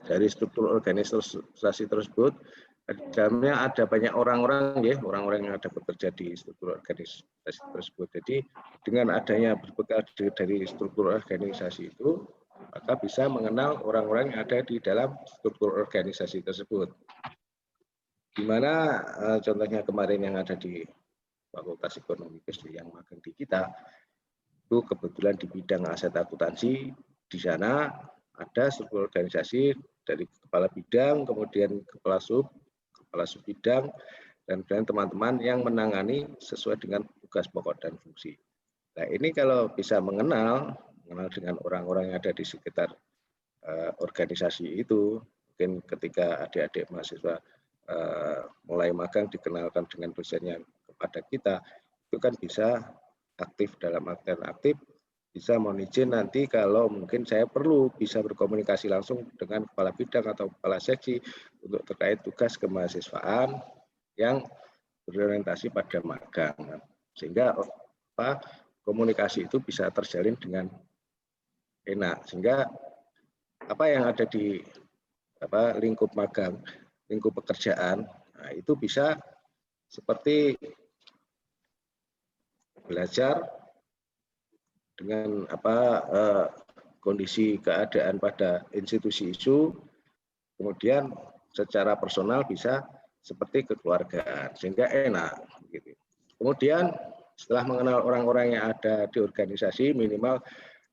dari struktur organisasi tersebut, di dalamnya ada banyak orang-orang ya, orang-orang yang ada bekerja di struktur organisasi tersebut. Jadi dengan adanya berbekal dari struktur organisasi itu, maka bisa mengenal orang-orang yang ada di dalam struktur organisasi tersebut. Di mana contohnya kemarin yang ada di Fakultas Ekonomi yang magang di kita, itu kebetulan di bidang aset akuntansi, di sana ada struktur organisasi dari kepala bidang, kemudian kepala sub bidang, dan teman-teman yang menangani sesuai dengan tugas pokok dan fungsi. Nah, ini kalau bisa mengenal dengan orang-orang yang ada di sekitar organisasi itu, mungkin ketika adik-adik mahasiswa mulai magang dikenalkan dengan dosennya kepada kita, itu kan bisa aktif dalam artian aktif, bisa mohon izin nanti kalau mungkin saya perlu bisa berkomunikasi langsung dengan kepala bidang atau kepala seksi untuk terkait tugas kemahasiswaan yang berorientasi pada magang, sehingga komunikasi itu bisa terjalin dengan enak, sehingga apa yang ada di lingkup magang, lingkup pekerjaan, nah, itu bisa seperti belajar dengan kondisi keadaan pada institusi isu, kemudian secara personal bisa seperti kekeluargaan, sehingga enak. Gitu. Kemudian setelah mengenal orang-orang yang ada di organisasi, minimal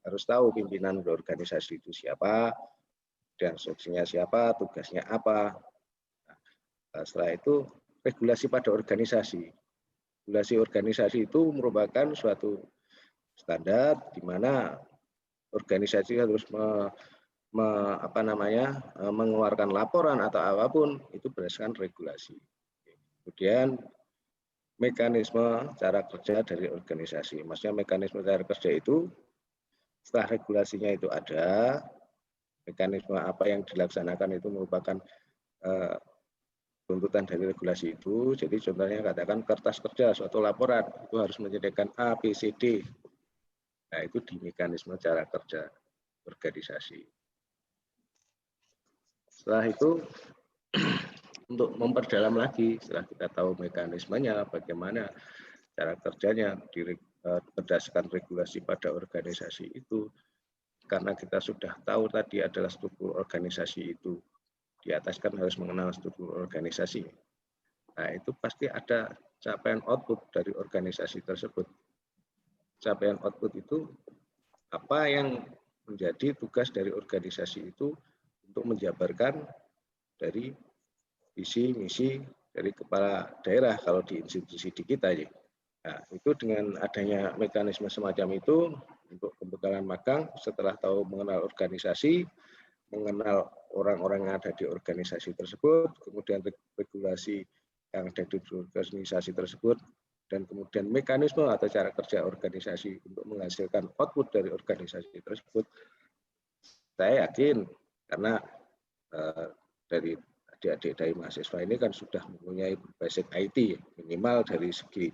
harus tahu pimpinan organisasi itu siapa, dan instruksinya siapa, tugasnya apa. Nah, setelah itu regulasi pada organisasi. Regulasi organisasi itu merupakan suatu standar di mana organisasi harus mengeluarkan laporan atau apapun itu berdasarkan regulasi. Kemudian mekanisme cara kerja dari organisasi. Maksudnya mekanisme cara kerja itu setelah regulasinya itu ada, mekanisme apa yang dilaksanakan itu merupakan tuntutan dari regulasi itu. Jadi contohnya katakan kertas kerja suatu laporan itu harus menyediakan A, B, C, D. Nah, itu di mekanisme cara kerja organisasi. Setelah itu untuk memperdalam lagi, setelah kita tahu mekanismenya, bagaimana cara kerjanya berdasarkan regulasi pada organisasi itu, karena kita sudah tahu tadi adalah struktur organisasi itu, di atas kan harus mengenal struktur organisasi. Nah, itu pasti ada capaian output dari organisasi tersebut. Capaian output itu apa yang menjadi tugas dari organisasi itu untuk menjabarkan dari visi misi dari kepala daerah kalau di institusi di kita ya. Nah, itu dengan adanya mekanisme semacam itu untuk pembekalan magang setelah tahu mengenal organisasi, mengenal orang-orang yang ada di organisasi tersebut, kemudian regulasi yang ada di organisasi tersebut, dan kemudian mekanisme atau cara kerja organisasi untuk menghasilkan output dari organisasi tersebut. Saya yakin karena dari adik-adik dari mahasiswa ini kan sudah mempunyai basic IT, minimal dari segi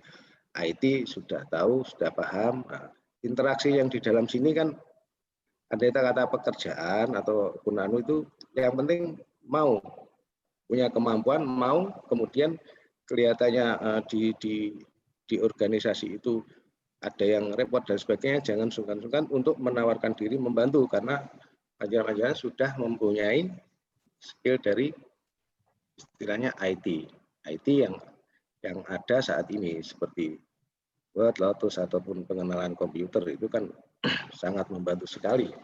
IT sudah tahu, sudah paham. Nah, interaksi yang di dalam sini kan ada kata pekerjaan atau gunanu itu yang penting mau punya kemampuan mau kemudian kelihatannya di organisasi itu ada yang repot dan sebagainya, jangan sungkan-sungkan untuk menawarkan diri membantu, karena panjenengan sudah mempunyai skill dari istilahnya IT yang ada saat ini seperti Word, Lotus ataupun pengenalan komputer itu kan sangat membantu sekali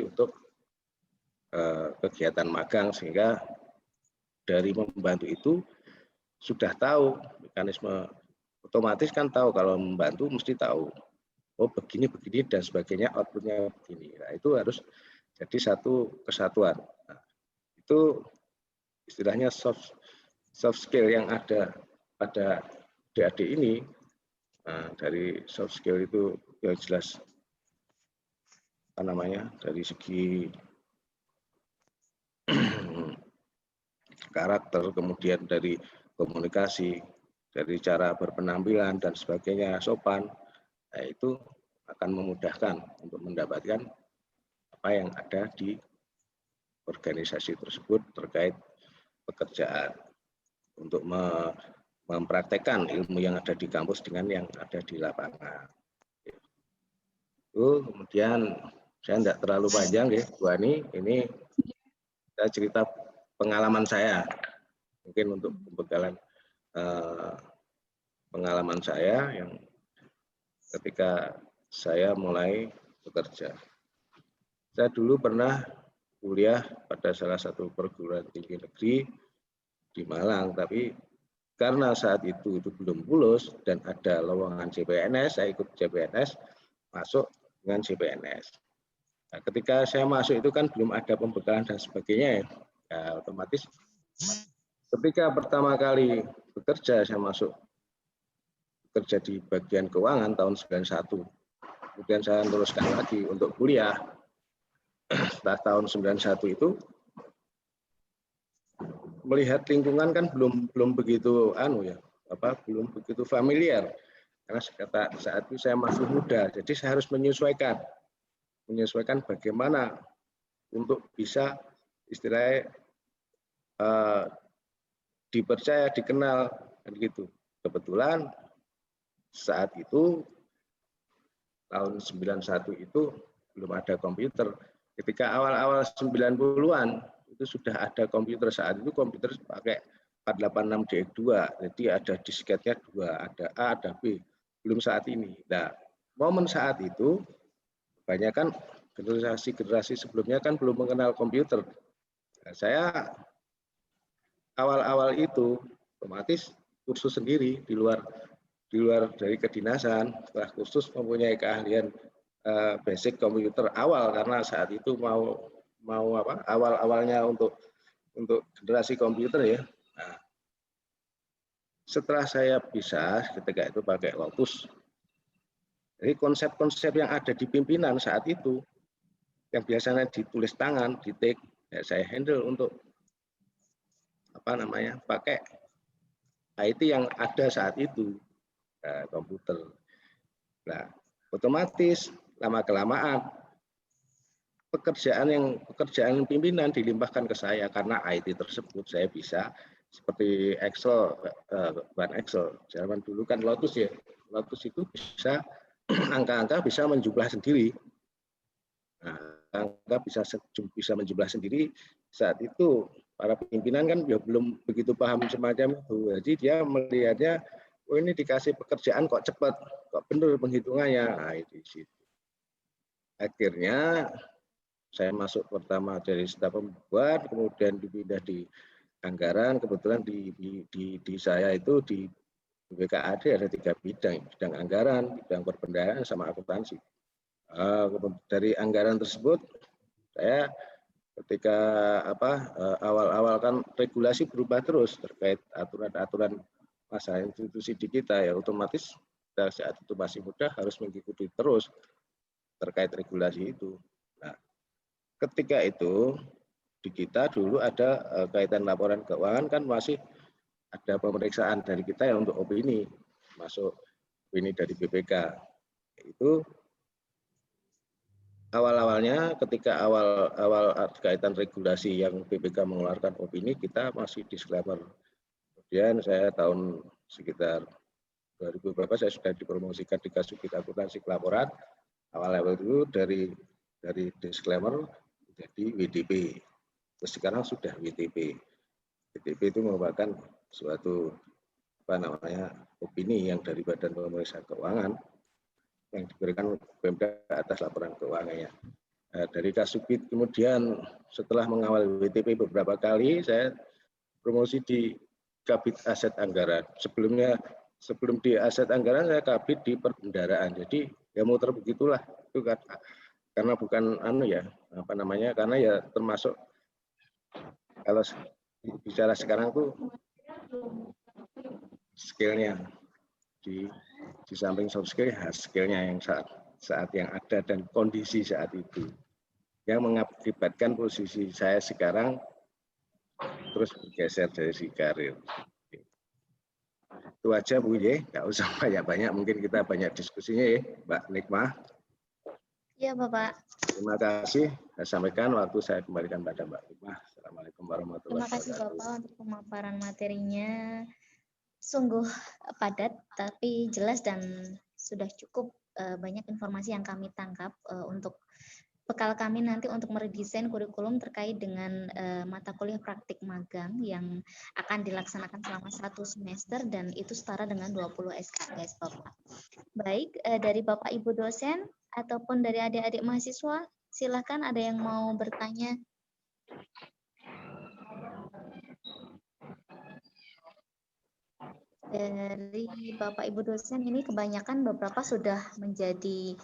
untuk kegiatan magang, sehingga dari membantu itu sudah tahu mekanisme, otomatis kan tahu kalau membantu mesti tahu oh begini dan sebagainya, outputnya begini. Nah, itu harus jadi satu kesatuan. Nah, itu istilahnya soft skill yang ada pada DAD ini. Nah, dari soft skill itu yang jelas dari segi karakter, kemudian dari komunikasi, dari cara berpenampilan dan sebagainya, sopan, nah, itu akan memudahkan untuk mendapatkan apa yang ada di organisasi tersebut terkait pekerjaan, untuk mempraktekkan ilmu yang ada di kampus dengan yang ada di lapangan. Itu kemudian saya tidak terlalu panjang ya, Bu Ani, ini saya cerita pengalaman saya, mungkin untuk pembekalan pengalaman saya yang ketika saya mulai bekerja. Saya dulu pernah kuliah pada salah satu perguruan tinggi negeri di Malang, tapi karena saat itu belum lulus dan ada lowongan CPNS, saya ikut CPNS, masuk dengan CPNS. Nah, ketika saya masuk itu kan belum ada pembekalan dan sebagainya, ya otomatis ketika pertama kali bekerja, saya masuk bekerja di bagian keuangan tahun 91. Kemudian saya teruskan lagi untuk kuliah. Setelah tahun 91 itu melihat lingkungan kan belum begitu belum begitu familiar. Karena saat itu saya masih muda, jadi saya harus menyesuaikan bagaimana untuk bisa istilahnya dipercaya, dikenal, dan gitu. Kebetulan saat itu tahun 91 itu belum ada komputer. Ketika awal-awal 90-an itu sudah ada komputer. Saat itu komputer pakai 486DX2, jadi ada disketnya 2, ada A, ada B. Belum saat ini. Nah, momen saat itu kebanyakan generasi sebelumnya kan belum mengenal komputer. Nah, saya awal-awal itu otomatis kursus sendiri di luar dari kedinasan. Setelah kursus mempunyai keahlian basic komputer awal, karena saat itu mau awal-awalnya untuk generasi komputer ya. Nah, setelah saya bisa ketika itu pakai Lotus, jadi konsep-konsep yang ada di pimpinan saat itu yang biasanya ditulis tangan, di-take, ya saya handle untuk pakai IT yang ada saat itu, komputer. Nah, otomatis lama-kelamaan pekerjaan pimpinan dilimpahkan ke saya, karena IT tersebut saya bisa, seperti Excel, bahan Excel. Zaman dulu kan Lotus ya, Lotus itu bisa angka-angka bisa menjumlah sendiri. Nah, angka bisa menjumlah sendiri. Saat itu para pimpinan kan ya belum begitu paham semacam itu. Jadi dia melihatnya, oh ini dikasih pekerjaan kok cepat, kok benar penghitungannya. Nah, itu di situ. Akhirnya saya masuk pertama dari staf pembuat, kemudian dipindah di anggaran. Kebetulan di saya itu di BKAD ada 3 bidang anggaran, bidang perbendaharaan, sama akuntansi. Dari anggaran tersebut saya ketika awal-awal kan regulasi berubah terus terkait aturan-aturan masa institusi di kita, ya otomatis saat itu masih muda harus mengikuti terus terkait regulasi itu. Nah, ketika itu di kita dulu ada kaitan laporan keuangan kan masih ada pemeriksaan dari kita ya untuk opini, masuk opini dari BPK. Itu awal-awalnya ketika awal kaitan regulasi yang BPK mengeluarkan opini, kita masih disclaimer. Kemudian saya tahun sekitar 2000 berapa saya sudah dipromosikan di Kasubdit Akuntansi Pelaporan. Awal-awal itu dari disclaimer jadi WDP. Terus sekarang sudah WTP. WTP itu merupakan suatu opini yang dari Badan Pemeriksa Keuangan yang diberikan Pemda atas laporan keuangannya. Dari Kasubdit kemudian setelah mengawal WTP beberapa kali, saya promosi di Kabid Aset Anggaran. Sebelum di aset anggaran saya kabid di perbendaharaan. Jadi ya muter begitulah itu kan, karena bukan karena ya termasuk kalau bicara sekarang tuh skillnya di samping soft skill, hard skillnya yang saat yang ada dan kondisi saat itu yang mengakibatkan posisi saya sekarang terus bergeser dari si karir. Itu aja Bu ya, nggak usah banyak-banyak, mungkin kita banyak diskusinya ya Mbak Nikmah. Iya Bapak. Terima kasih, saya sampaikan, waktu saya kembalikan pada Mbak Nikmah. Assalamualaikum warahmatullahi wabarakatuh. Terima kasih Bapak untuk pemaparan materinya, sungguh padat tapi jelas dan sudah cukup banyak informasi yang kami tangkap untuk bekal kami nanti untuk meredesain kurikulum terkait dengan mata kuliah praktik magang yang akan dilaksanakan selama 1 semester dan itu setara dengan 20 SKS Bapak. Baik, dari Bapak Ibu dosen ataupun dari adik-adik mahasiswa, silakan ada yang mau bertanya. Dari Bapak Ibu dosen ini kebanyakan beberapa sudah menjadi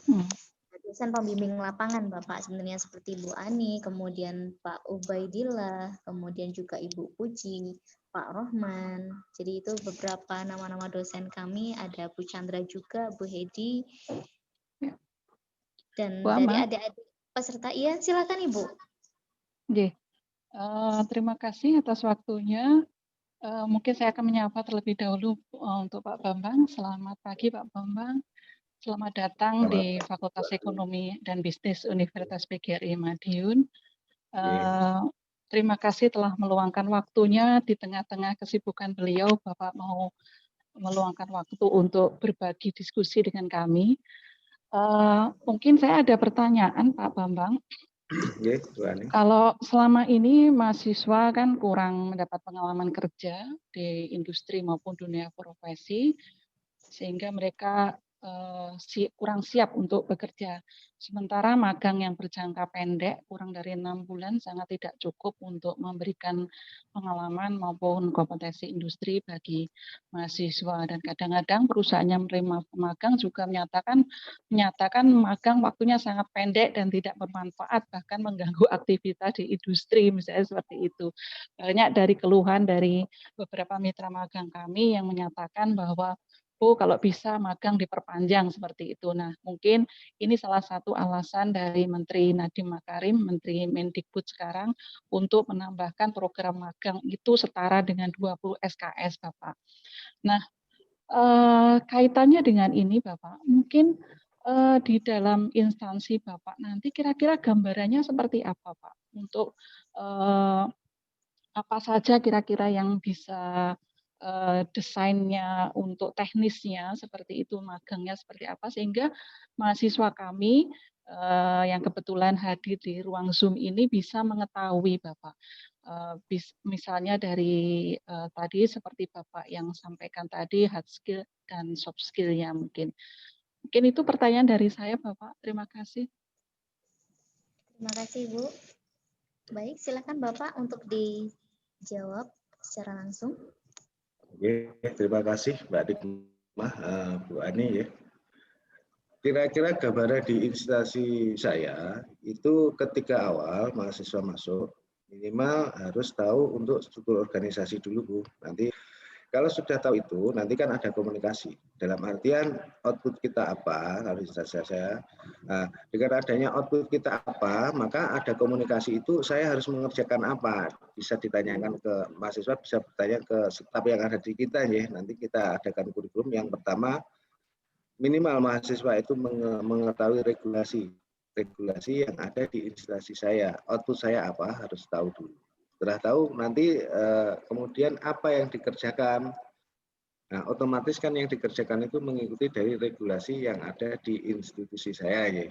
dosen pembimbing lapangan Bapak, sebenarnya seperti Bu Ani, kemudian Pak Ubaidillah, kemudian juga Ibu Puji, Pak Rohman. Jadi itu beberapa nama-nama dosen kami, ada Bu Chandra juga, Bu Hedi, dan Bu dari Ama. adik-adik peserta. Iya, silakan Ibu. Terima kasih atas waktunya. Mungkin saya akan menyapa terlebih dahulu untuk Pak Bambang. Selamat pagi Pak Bambang. Selamat datang di Fakultas Ekonomi dan Bisnis Universitas PGRI Madiun. Terima kasih telah meluangkan waktunya di tengah-tengah kesibukan beliau. Bapak mau meluangkan waktu untuk berbagi diskusi dengan kami. Mungkin saya ada pertanyaan Pak Bambang. Kalau selama ini mahasiswa kan kurang mendapat pengalaman kerja di industri maupun dunia profesi, sehingga mereka kurang siap untuk bekerja. Sementara magang yang berjangka pendek, kurang dari 6 bulan, sangat tidak cukup untuk memberikan pengalaman maupun kompetensi industri bagi mahasiswa. Dan kadang-kadang perusahaan yang menerima magang juga menyatakan magang waktunya sangat pendek dan tidak bermanfaat, bahkan mengganggu aktivitas di industri, misalnya seperti itu. Banyak dari keluhan dari beberapa mitra magang kami yang menyatakan bahwa kalau bisa magang diperpanjang seperti itu. Nah, mungkin ini salah satu alasan dari Menteri Nadiem Makarim, Menteri Mendikbud sekarang, untuk menambahkan program magang itu setara dengan 20 SKS, Bapak. Nah, kaitannya dengan ini, Bapak, mungkin di dalam instansi Bapak nanti kira-kira gambarannya seperti apa, Pak? Untuk apa saja kira-kira yang bisa desainnya untuk teknisnya seperti itu, magangnya seperti apa, sehingga mahasiswa kami yang kebetulan hadir di ruang Zoom ini bisa mengetahui Bapak. Misalnya dari tadi seperti Bapak yang sampaikan tadi, hard skill dan soft skill-nya mungkin. Mungkin itu pertanyaan dari saya Bapak. Terima kasih. Terima kasih Bu. Baik, silakan Bapak untuk dijawab secara langsung. Oke, terima kasih Mbak Nikmah, Bu Ani ya. Kira-kira gambaran di instansi saya itu ketika awal mahasiswa masuk minimal harus tahu untuk struktur organisasi dulu Bu. Nanti kalau sudah tahu itu nanti kan ada komunikasi. Dalam artian output kita apa, kalau instansi saya. Nah, dengan adanya output kita apa, maka ada komunikasi itu saya harus mengerjakan apa. Bisa ditanyakan ke mahasiswa, bisa bertanya ke staf yang ada di kita ya. Nanti kita adakan kurikulum yang pertama minimal mahasiswa itu mengetahui regulasi regulasi yang ada di instansi saya. Output saya apa harus tahu dulu. Setelah tahu nanti kemudian apa yang dikerjakan. Nah, otomatis kan yang dikerjakan itu mengikuti dari regulasi yang ada di institusi saya ya.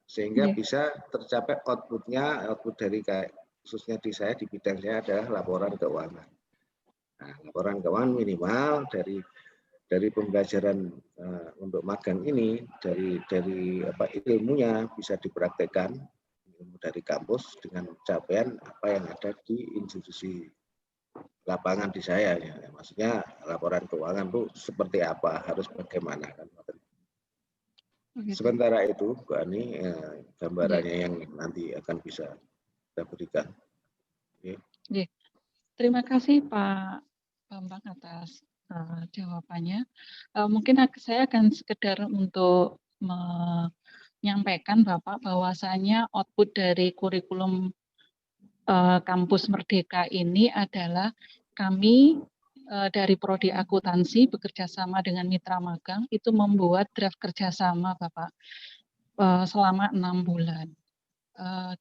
Sehingga bisa tercapai outputnya, output dari khususnya di saya di bidang saya adalah laporan keuangan. Nah, laporan keuangan minimal dari pembelajaran untuk magang ini dari ilmunya bisa dipraktekkan ilmu dari kampus dengan capaian apa yang ada di institusi lapangan di saya ya. Maksudnya laporan keuangan itu seperti apa, harus bagaimana kan. Sementara itu Bu Ani gambarannya yang nanti akan bisa kita berikan. Terima kasih Pak Bambang atas jawabannya. Mungkin saya akan sekedar untuk menyampaikan Bapak bahwasanya output dari kurikulum Kampus Merdeka ini adalah kami dari Prodi Akuntansi bekerja sama dengan mitra magang itu membuat draft kerjasama Bapak selama 6 bulan.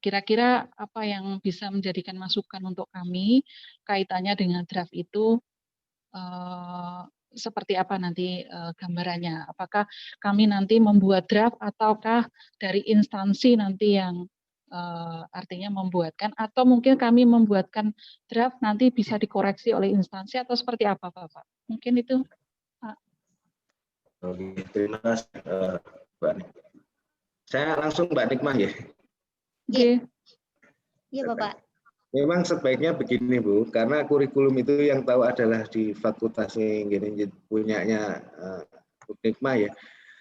Kira-kira apa yang bisa menjadikan masukan untuk kami kaitannya dengan draft itu seperti apa nanti gambarannya? Apakah kami nanti membuat draft ataukah dari instansi nanti yang artinya membuatkan, atau mungkin kami membuatkan draft nanti bisa dikoreksi oleh instansi atau seperti apa Bapak? Mungkin itu Pak. Terima kasih Mbak Nik. Saya langsung Mbak Nikmah ya. Iya Bapak. Memang sebaiknya begini Bu, karena kurikulum itu yang tahu adalah di fakultas ini punyanya Bu Nikmah ya.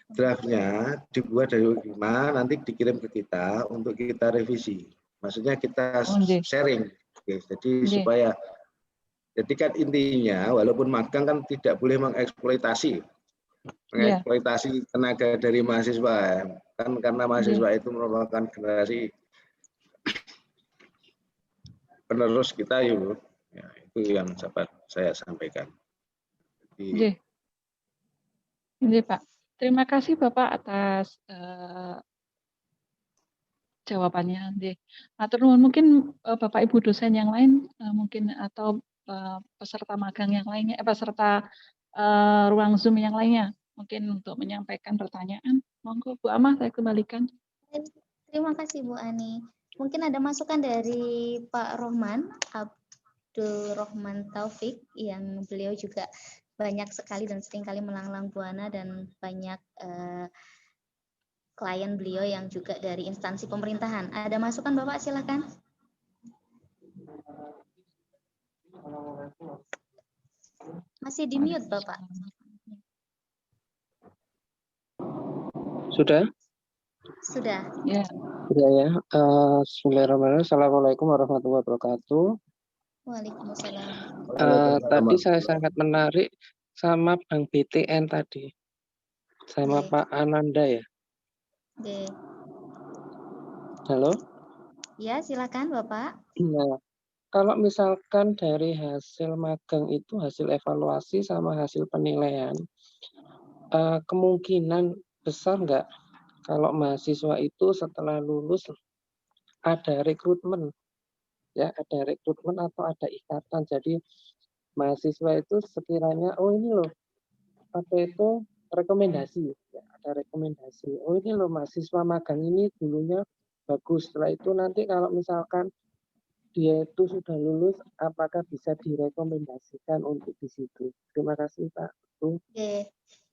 Draftnya dibuat dari Ukima, nanti dikirim ke kita untuk kita revisi. Maksudnya kita sharing. Jadi supaya, jadi kan intinya walaupun magang kan tidak boleh mengeksploitasi tenaga dari mahasiswa. Kan karena mahasiswa itu merupakan generasi penerus kita ya Bu. Ya, itu yang saya sampaikan. Ini Pak. Terima kasih Bapak atas jawabannya. Matur nuwun, mungkin Bapak Ibu dosen yang lain mungkin atau peserta magang yang lainnya, peserta ruang Zoom yang lainnya mungkin untuk menyampaikan pertanyaan. Monggo Bu Amah, saya kembalikan. Terima kasih Bu Ani. Mungkin ada masukan dari Pak Rohman, Abdul Rohman Taufik, yang beliau juga banyak sekali dan seringkali melanglang buana dan banyak klien beliau yang juga dari instansi pemerintahan. Ada masukan Bapak, silakan. Masih di mute Bapak. Sudah? Sudah. Ya. Sudah ya. Bismillahirrahmanirrahim. Assalamualaikum warahmatullahi wabarakatuh. Waalaikumsalam. Tadi saya sangat menarik sama Bang BTN tadi, sama Pak Ananda ya. Halo? Ya, silakan Bapak. Nah, kalau misalkan dari hasil magang itu hasil evaluasi sama hasil penilaian, kemungkinan besar nggak kalau mahasiswa itu setelah lulus ada rekrutmen? Ya, ada rekrutmen atau ada ikatan. Jadi mahasiswa itu sekiranya, oh ini loh, apa itu rekomendasi, ya, ada rekomendasi. Oh ini loh mahasiswa magang ini dulunya bagus. Setelah itu nanti kalau misalkan dia itu sudah lulus, apakah bisa direkomendasikan untuk di situ? Terima kasih Pak.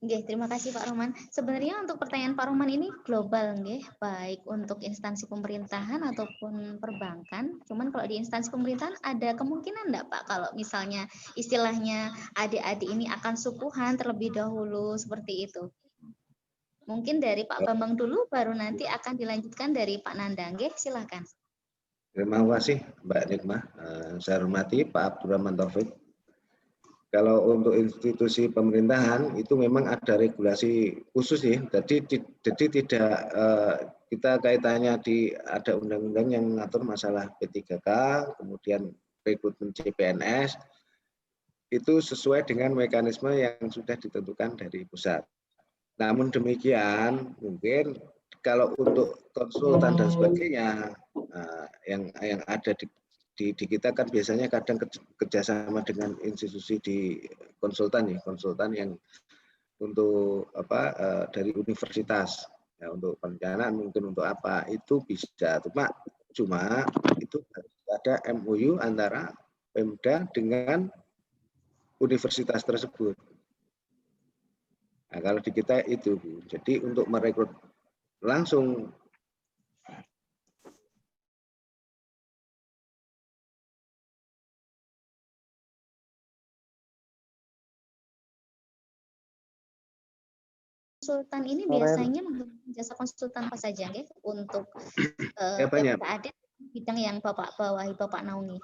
Terima kasih Pak Rohman. Sebenarnya untuk pertanyaan Pak Rohman ini global, baik untuk instansi pemerintahan ataupun perbankan. Cuman kalau di instansi pemerintahan ada kemungkinan enggak Pak kalau misalnya istilahnya adik-adik ini akan sukuhan terlebih dahulu seperti itu? Mungkin dari Pak Bambang dulu, baru nanti akan dilanjutkan dari Pak Nanda. Silakan. Terima kasih Mbak Nikmah. Saya hormati Pak Abdurrahman Taufik. Kalau untuk institusi pemerintahan itu memang ada regulasi khusus ya. Jadi tidak kita kaitannya ada undang-undang yang mengatur masalah P3K, kemudian rekrutmen CPNS itu sesuai dengan mekanisme yang sudah ditentukan dari pusat. Namun demikian mungkin kalau untuk konsultan dan sebagainya yang ada di kita kan biasanya kadang kerjasama dengan institusi di konsultan yang untuk dari universitas ya, untuk perencanaan mungkin untuk apa itu bisa, cuma itu harus ada MOU antara Pemda dengan universitas tersebut. Nah, kalau di kita itu, jadi untuk merekrut langsung konsultan ini biasanya menggunakan jasa konsultan apa saja nggih untuk PPKAD bidang yang Bapak bawahi, Bapak naungi?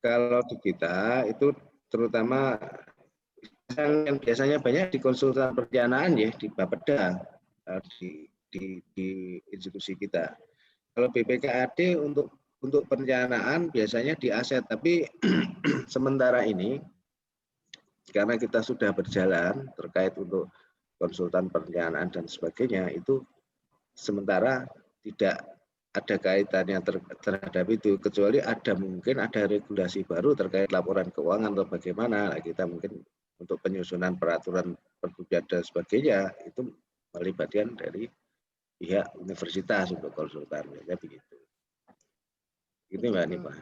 Kalau di kita itu terutama yang biasanya banyak di konsultan perencanaan ya di Bapeda di institusi kita. Kalau BPKAD untuk perencanaan biasanya di aset, tapi sementara ini karena kita sudah berjalan terkait untuk konsultan perencanaan dan sebagainya itu sementara tidak ada kaitannya terhadap itu, kecuali mungkin ada regulasi baru terkait laporan keuangan atau bagaimana. Nah, kita mungkin untuk penyusunan peraturan perbuatan dan sebagainya itu melibatkan dari pihak universitas untuk konsultan, ya begitu. Itu Mbak Nipa.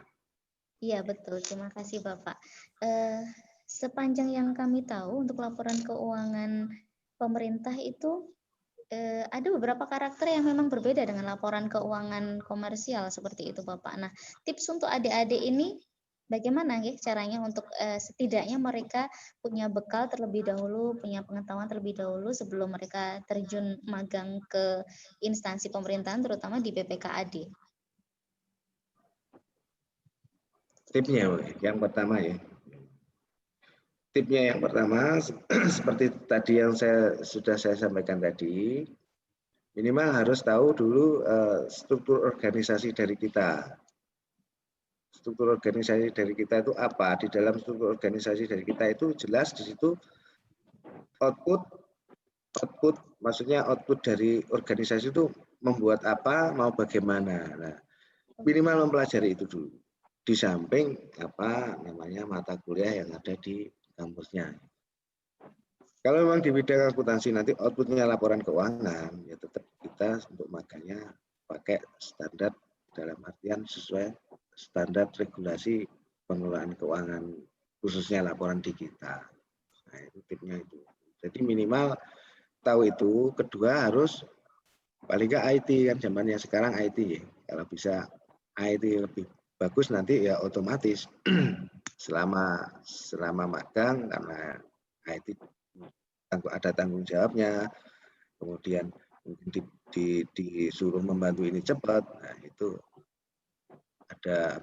Iya betul, terima kasih Bapak. Sepanjang yang kami tahu untuk laporan keuangan pemerintah itu ada beberapa karakter yang memang berbeda dengan laporan keuangan komersial seperti itu Bapak. Nah, tips untuk adik-adik ini bagaimana ya caranya untuk setidaknya mereka punya bekal terlebih dahulu, punya pengetahuan terlebih dahulu sebelum mereka terjun magang ke instansi pemerintahan terutama di BPKAD. Tipsnya yang pertama tipsnya yang pertama seperti tadi yang sudah saya sampaikan tadi, minimal harus tahu dulu struktur organisasi dari kita. Struktur organisasi dari kita itu apa? Di dalam struktur organisasi dari kita itu jelas di situ output maksudnya output dari organisasi itu membuat apa, mau bagaimana. Nah, minimal mempelajari itu dulu. Di samping mata kuliah yang ada di kampusnya. Kalau memang di bidang akuntansi nanti outputnya laporan keuangan, ya tetap kita untuk magangnya pakai standar dalam artian sesuai standar regulasi pengelolaan keuangan khususnya laporan di kita. Nah, itu tipnya itu. Jadi minimal tahu itu. Kedua harus paling nggak IT kan zamannya sekarang IT ya. Kalau bisa IT lebih bagus nanti ya otomatis selama magang karena IT ada tanggung jawabnya, kemudian mungkin disuruh membantu ini cepat, nah itu ada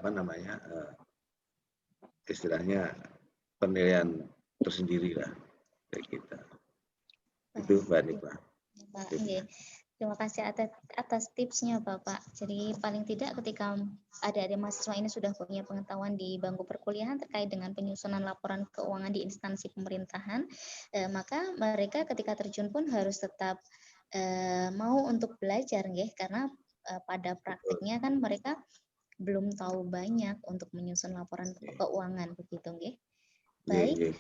istilahnya penilaian tersendiri lah dari kita. Itu Mbak Nipa. Terima kasih atas tipsnya Bapak. Jadi paling tidak ketika adik-adik mahasiswa ini sudah punya pengetahuan di bangku perkuliahan terkait dengan penyusunan laporan keuangan di instansi pemerintahan, maka mereka ketika terjun pun harus tetap mau untuk belajar, karena pada praktiknya kan mereka belum tahu banyak untuk menyusun laporan keuangan begitu, nggih. Baik,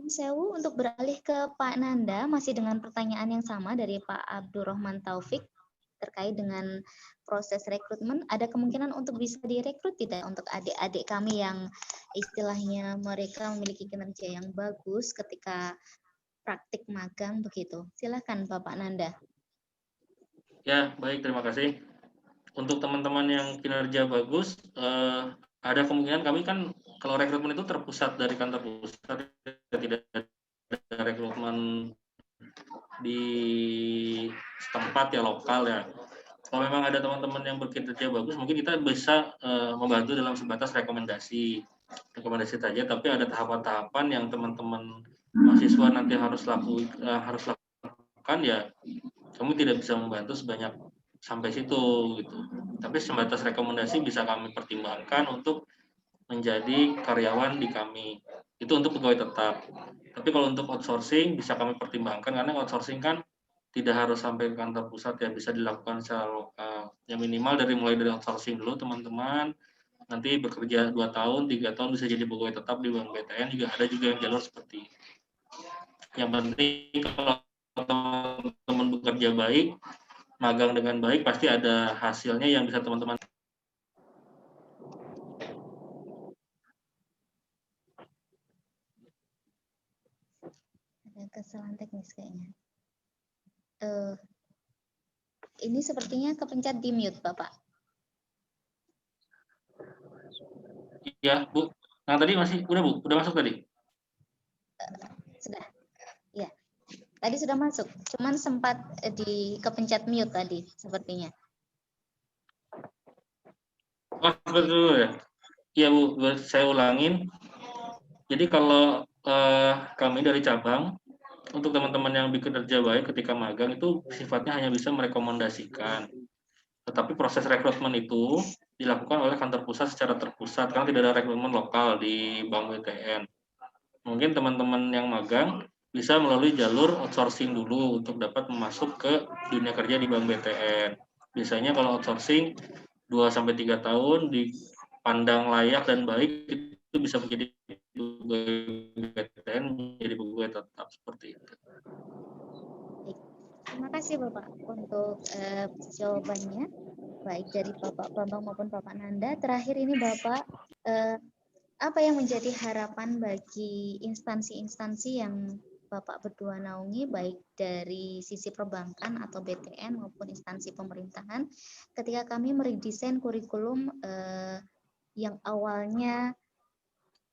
Sewu untuk beralih ke Pak Nanda, masih dengan pertanyaan yang sama dari Pak Abdurrahman Taufik terkait dengan proses rekrutmen. Ada kemungkinan untuk bisa direkrut tidak untuk adik-adik kami yang istilahnya mereka memiliki kinerja yang bagus ketika praktik magang begitu? Silakan Bapak Nanda. Ya, baik, terima kasih. Untuk teman-teman yang kinerja bagus, ada kemungkinan kami kan kalau rekrutmen itu terpusat dari kantor pusat, tidak ada rekrutmen di setempat ya lokal ya. Kalau memang ada teman-teman yang berkinerja bagus, mungkin kita bisa membantu dalam sebatas rekomendasi saja. Tapi ada tahapan-tahapan yang teman-teman mahasiswa nanti harus lakukan ya. Kami tidak bisa membantu sebanyak sampai situ gitu. Tapi sebatas rekomendasi bisa kami pertimbangkan untuk menjadi karyawan di kami. Itu untuk pegawai tetap. Tapi kalau untuk outsourcing bisa kami pertimbangkan karena outsourcing kan tidak harus sampai ke kantor pusat ya, bisa dilakukan secara lokal. Yang minimal mulai dari outsourcing dulu teman-teman. Nanti bekerja 2 tahun, 3 tahun bisa jadi pegawai tetap di Bank BTN, juga ada juga yang jalur seperti ini. Yang penting kalau teman-teman bekerja baik, magang dengan baik, pasti ada hasilnya yang bisa teman-teman. Ada kesalahan teknis kayaknya. Ini sepertinya kepencet di mute, Bapak. Iya, Bu. Nah, tadi masih, udah Bu? Udah masuk tadi? Sudah. Ya. Tadi sudah masuk. Cuman sempat di kepencet mute tadi, sepertinya. Oh, betul ya. Iya, Bu. Saya ulangin. Jadi kalau kami dari cabang, untuk teman-teman yang bekerja baik ketika magang itu sifatnya hanya bisa merekomendasikan. Tetapi proses rekrutmen itu dilakukan oleh kantor pusat secara terpusat karena tidak ada rekrutmen lokal di Bank BTN. Mungkin teman-teman yang magang bisa melalui jalur outsourcing dulu untuk dapat masuk ke dunia kerja di Bank BTN. Biasanya kalau outsourcing 2-3 tahun dipandang layak dan baik itu bisa menjadi pegawai BTN, menjadi pegawai tetap seperti itu. Terima kasih Bapak untuk jawabannya, baik dari Bapak Bambang maupun Bapak Nanda. Terakhir ini Bapak, apa yang menjadi harapan bagi instansi-instansi yang Bapak berdua naungi, baik dari sisi perbankan atau BTN maupun instansi pemerintahan, ketika kami meredesain kurikulum yang awalnya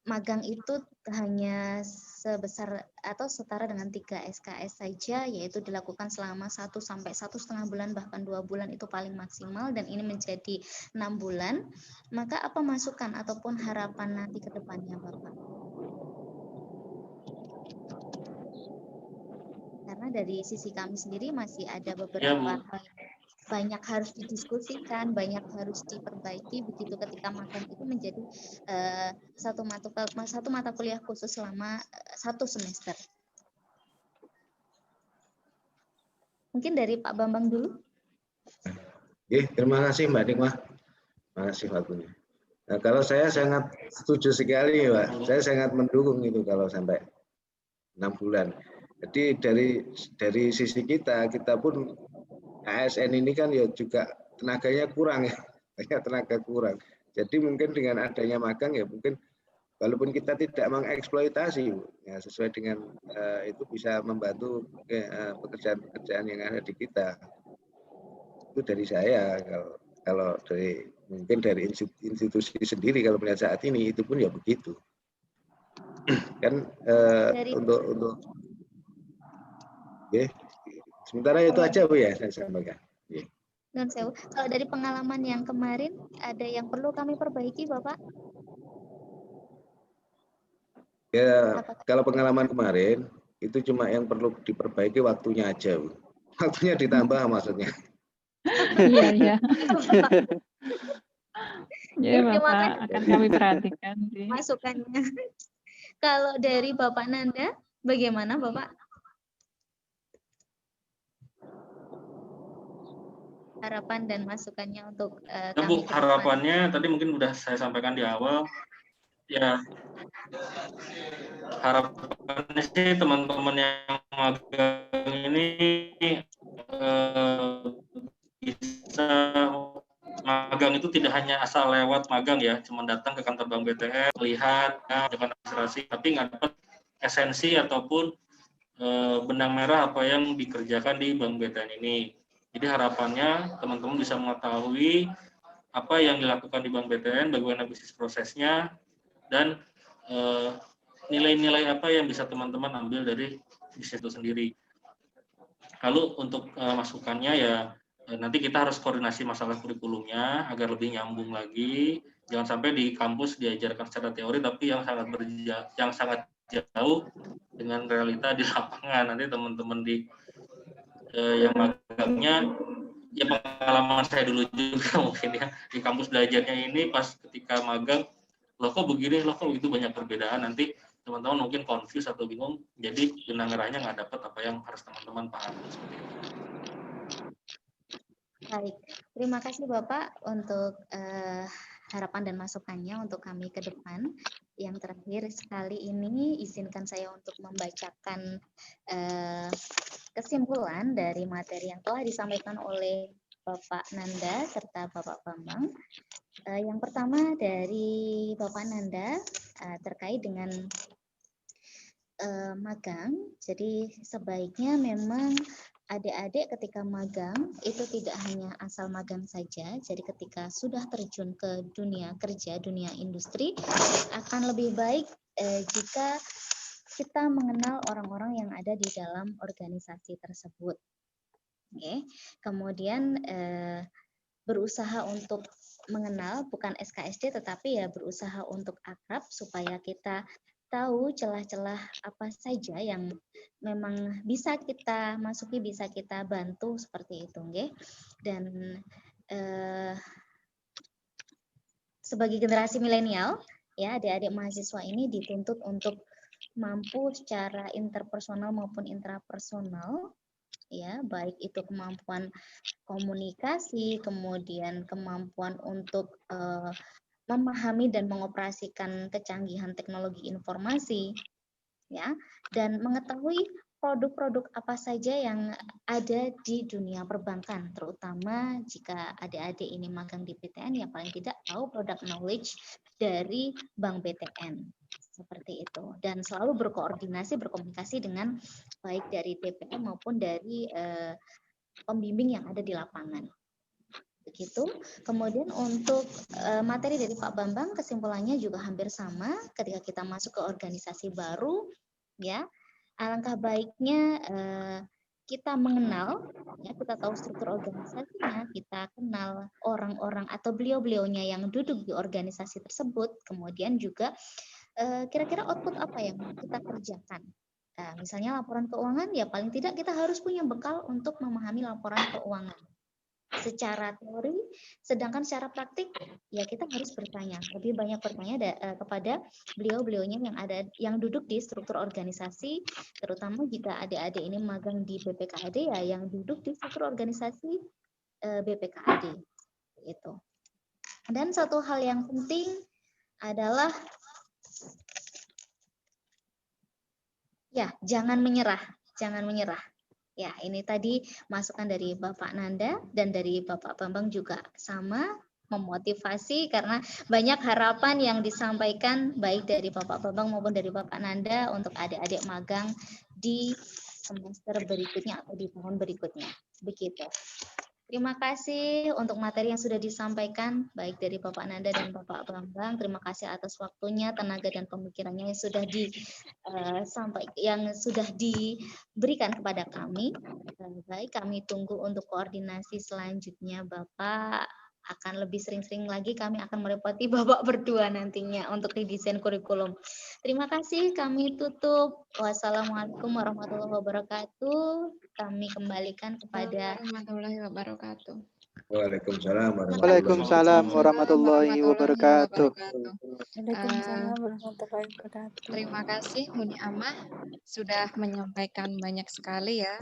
magang itu hanya sebesar atau setara dengan 3 SKS saja, yaitu dilakukan selama 1 sampai 1,5 bulan, bahkan 2 bulan itu paling maksimal, dan ini menjadi 6 bulan, maka apa masukan ataupun harapan nanti ke depannya Bapak? Karena dari sisi kami sendiri masih ada beberapa hal banyak harus didiskusikan, banyak harus diperbaiki, begitu ketika magang itu menjadi satu mata kuliah khusus selama 1 semester. Mungkin dari Pak Bambang dulu. Terima kasih Mbak Nikmah. Terima kasih waktunya. Nah, kalau saya sangat setuju sekali Pak. Saya sangat mendukung itu kalau sampai 6 bulan. Jadi dari sisi kita pun ASN ini kan ya juga tenaganya kurang ya, banyak tenaga kurang. Jadi mungkin dengan adanya magang ya mungkin walaupun kita tidak mengeksploitasi ya sesuai dengan itu bisa membantu pekerjaan-pekerjaan yang ada di kita. Itu dari saya, kalau dari mungkin dari institusi sendiri kalau melihat saat ini itu pun ya begitu. Kan untuk sementara itu aja Bu ya saya sampaikan. Non sewu. Kalau dari pengalaman yang kemarin ada yang perlu kami perbaiki Bapak? Ya, kalau pengalaman kemarin itu cuma yang perlu diperbaiki waktunya aja Bu. Waktunya ditambah maksudnya. Iya. Ya Bapak, akan kami perhatikan sih masukannya. Kalau dari Bapak Nanda, bagaimana Bapak? Harapan dan masukannya untuk kami. Bu, harapannya tadi mungkin sudah saya sampaikan di awal. Ya, harapannya sih teman-teman yang magang ini bisa magang itu tidak hanya asal lewat magang ya, cuma datang ke kantor Bank BTN, lihat, dengan administrasi, tapi nggak dapat esensi ataupun benang merah apa yang dikerjakan di Bank BTN ini. Jadi harapannya teman-teman bisa mengetahui apa yang dilakukan di Bank BTN, bagaimana bisnis prosesnya, dan nilai-nilai apa yang bisa teman-teman ambil dari bisnis itu sendiri. Lalu untuk masukannya ya nanti kita harus koordinasi masalah kurikulumnya agar lebih nyambung lagi. Jangan sampai di kampus diajarkan secara teori tapi yang sangat jauh dengan realita di lapangan. Nanti teman-teman di yang magangnya, ya pengalaman saya dulu juga mungkin ya, di kampus belajarnya ini pas ketika magang, loh kok begini, loh kok itu banyak perbedaan, nanti teman-teman mungkin confused atau bingung, jadi benang merahnya nggak dapat apa yang harus teman-teman pahami seperti itu. Baik, terima kasih Bapak untuk harapan dan masukannya untuk kami ke depan. Yang terakhir sekali ini izinkan saya untuk membacakan kesimpulan dari materi yang telah disampaikan oleh Bapak Nanda serta Bapak Bambang. Yang pertama dari Bapak Nanda terkait dengan magang. Jadi sebaiknya memang adik-adik ketika magang itu tidak hanya asal magang saja. Jadi ketika sudah terjun ke dunia kerja, dunia industri, akan lebih baik jika kita mengenal orang-orang yang ada di dalam organisasi tersebut. Oke. Kemudian berusaha untuk mengenal, bukan SKSD tetapi ya berusaha untuk akrab supaya kita tahu celah-celah apa saja yang memang bisa kita masuki, bisa kita bantu seperti itu, nggih. Dan sebagai generasi milenial, ya adik-adik mahasiswa ini dituntut untuk mampu secara interpersonal maupun intrapersonal, ya baik itu kemampuan komunikasi, kemudian kemampuan untuk memahami dan mengoperasikan kecanggihan teknologi informasi, ya, dan mengetahui produk-produk apa saja yang ada di dunia perbankan, terutama jika adik-adik ini magang di BTN, ya paling tidak tahu produk knowledge dari Bank BTN, seperti itu. Dan selalu berkoordinasi, berkomunikasi dengan baik dari DPM maupun dari pembimbing yang ada di lapangan. Begitu. Kemudian untuk materi dari Pak Bambang, kesimpulannya juga hampir sama ketika kita masuk ke organisasi baru, ya alangkah baiknya kita mengenal, ya kita tahu struktur organisasinya, kita kenal orang-orang atau beliau-beliaunya yang duduk di organisasi tersebut, kemudian juga kira-kira output apa yang kita kerjakan. Nah, misalnya laporan keuangan, ya paling tidak kita harus punya bekal untuk memahami laporan keuangan secara teori, sedangkan secara praktik ya kita harus bertanya, lebih banyak bertanya kepada beliau-beliaunya yang ada, yang duduk di struktur organisasi, terutama jika adik-adik ini magang di BPKAD, ya yang duduk di struktur organisasi BPKAD itu. Dan satu hal yang penting adalah ya jangan menyerah, jangan menyerah. Ya, ini tadi masukan dari Bapak Nanda dan dari Bapak Bambang juga sama, memotivasi karena banyak harapan yang disampaikan baik dari Bapak Bambang maupun dari Bapak Nanda untuk adik-adik magang di semester berikutnya atau di tahun berikutnya. Begitu. Terima kasih untuk materi yang sudah disampaikan baik dari Bapak Nanda dan Bapak Bambang. Terima kasih atas waktunya, tenaga dan pemikirannya yang sudah diberikan kepada kami. Baik, kami tunggu untuk koordinasi selanjutnya Bapak. Akan lebih sering-sering lagi kami akan merepoti Bapak berdua nantinya untuk redesain kurikulum. Terima kasih, kami tutup. Wassalamualaikum warahmatullahi wabarakatuh. Kami kembalikan kepada warahmatullahi wabarakatuh. Waalaikumsalam warahmatullahi wabarakatuh. Waalaikumsalam warahmatullahi wabarakatuh. Terima kasih Buni Amah sudah menyampaikan banyak sekali ya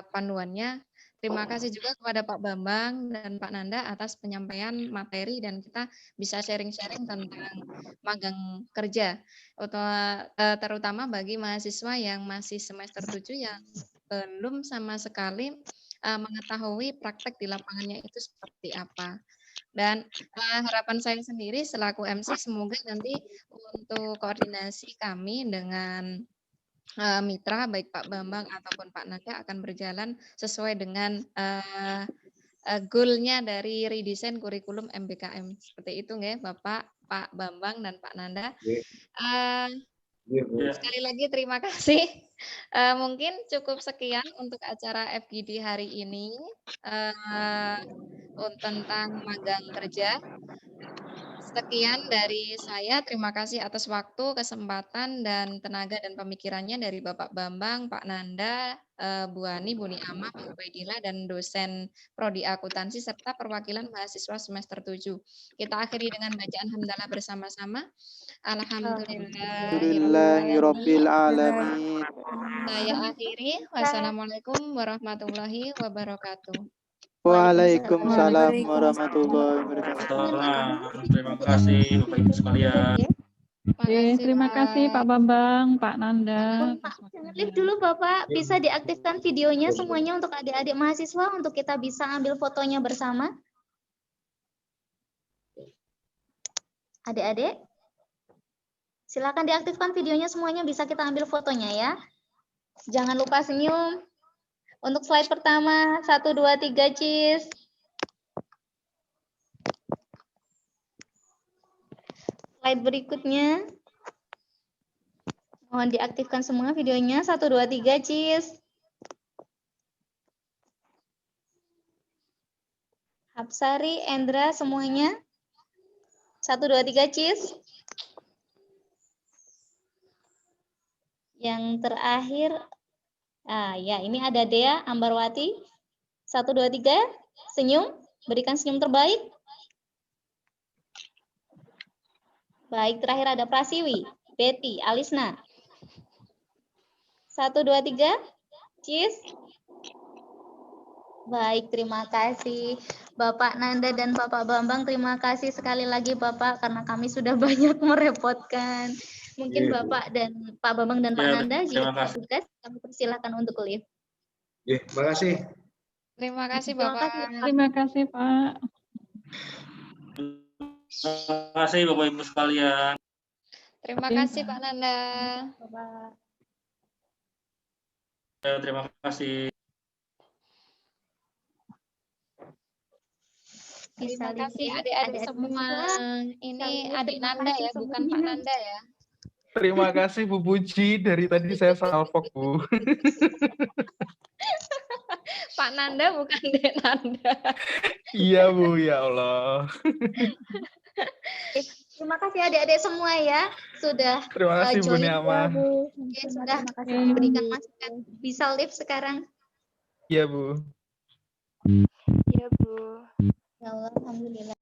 panduannya. Terima kasih juga kepada Pak Bambang dan Pak Nanda atas penyampaian materi dan kita bisa sharing-sharing tentang magang kerja, terutama bagi mahasiswa yang masih semester 7 yang belum sama sekali mengetahui praktek di lapangannya itu seperti apa. Dan harapan saya sendiri selaku MC semoga nanti untuk koordinasi kami dengan mitra baik Pak Bambang ataupun Pak Nanda akan berjalan sesuai dengan goal-nya dari redesign kurikulum MBKM. Seperti itu nggih Bapak, Pak Bambang dan Pak Nanda. Sekali lagi terima kasih. Mungkin cukup sekian untuk acara FGD hari ini tentang magang kerja. Sekian dari saya, terima kasih atas waktu, kesempatan, dan tenaga dan pemikirannya dari Bapak Bambang, Pak Nanda, Bu Ani, Buni Amah, Pak Ubaidillah, dan dosen Prodi Akuntansi, serta perwakilan mahasiswa semester 7. Kita akhiri dengan bacaan hamdalah bersama-sama. Alhamdulillahirabbil alamin. Saya akhiri. Wassalamualaikum warahmatullahi wabarakatuh. Waalaikumsalam warahmatullahi wabarakatuh. Terima kasih Bapak Ibu sekalian. Terima kasih Pak Bambang, Pak Nanda. Lift dulu Bapak, bisa diaktifkan videonya semuanya untuk adik-adik mahasiswa untuk kita bisa ambil fotonya bersama. Adik-adik, silakan diaktifkan videonya semuanya, bisa kita ambil fotonya ya. Jangan lupa senyum. Untuk slide pertama, 1, 2, 3, cheese. Slide berikutnya. Mohon diaktifkan semua videonya, 1, 2, 3, cheese. Hapsari, Endra, semuanya. 1, 2, 3, cheese. Yang terakhir, ya ini ada Dea Ambarwati. 1, 2, 3, senyum, berikan senyum terbaik. Baik, terakhir ada Prasiwi, Betty, Alisna. 1, 2, 3, cheese. Baik, terima kasih Bapak Nanda dan Bapak Bambang. Terima kasih sekali lagi Bapak karena kami sudah banyak merepotkan. Mungkin Bapak dan Pak Bambang dan Pak Nanda jika ada tugas kami persilakan untuk live. Terima kasih. Terima kasih Bapak. Terima kasih Pak. Terima kasih Bapak Ibu sekalian. Terima kasih Pak Nanda. Bapak. Terima kasih. Terima kasih adik-adik semua. Ini adik Nanda ya, bukan Pak Nanda ya. Terima kasih Bu Puji, dari tadi saya salpok Bu. Pak Nanda bukan Dek Nanda. Iya Bu, ya Allah. Terima kasih adik-adik semua ya sudah Terima kasih Bu join. Niamah. Sudah memberikan masukan. Bisa live sekarang. Iya Bu. Iya Bu. Ya Allah, alhamdulillah.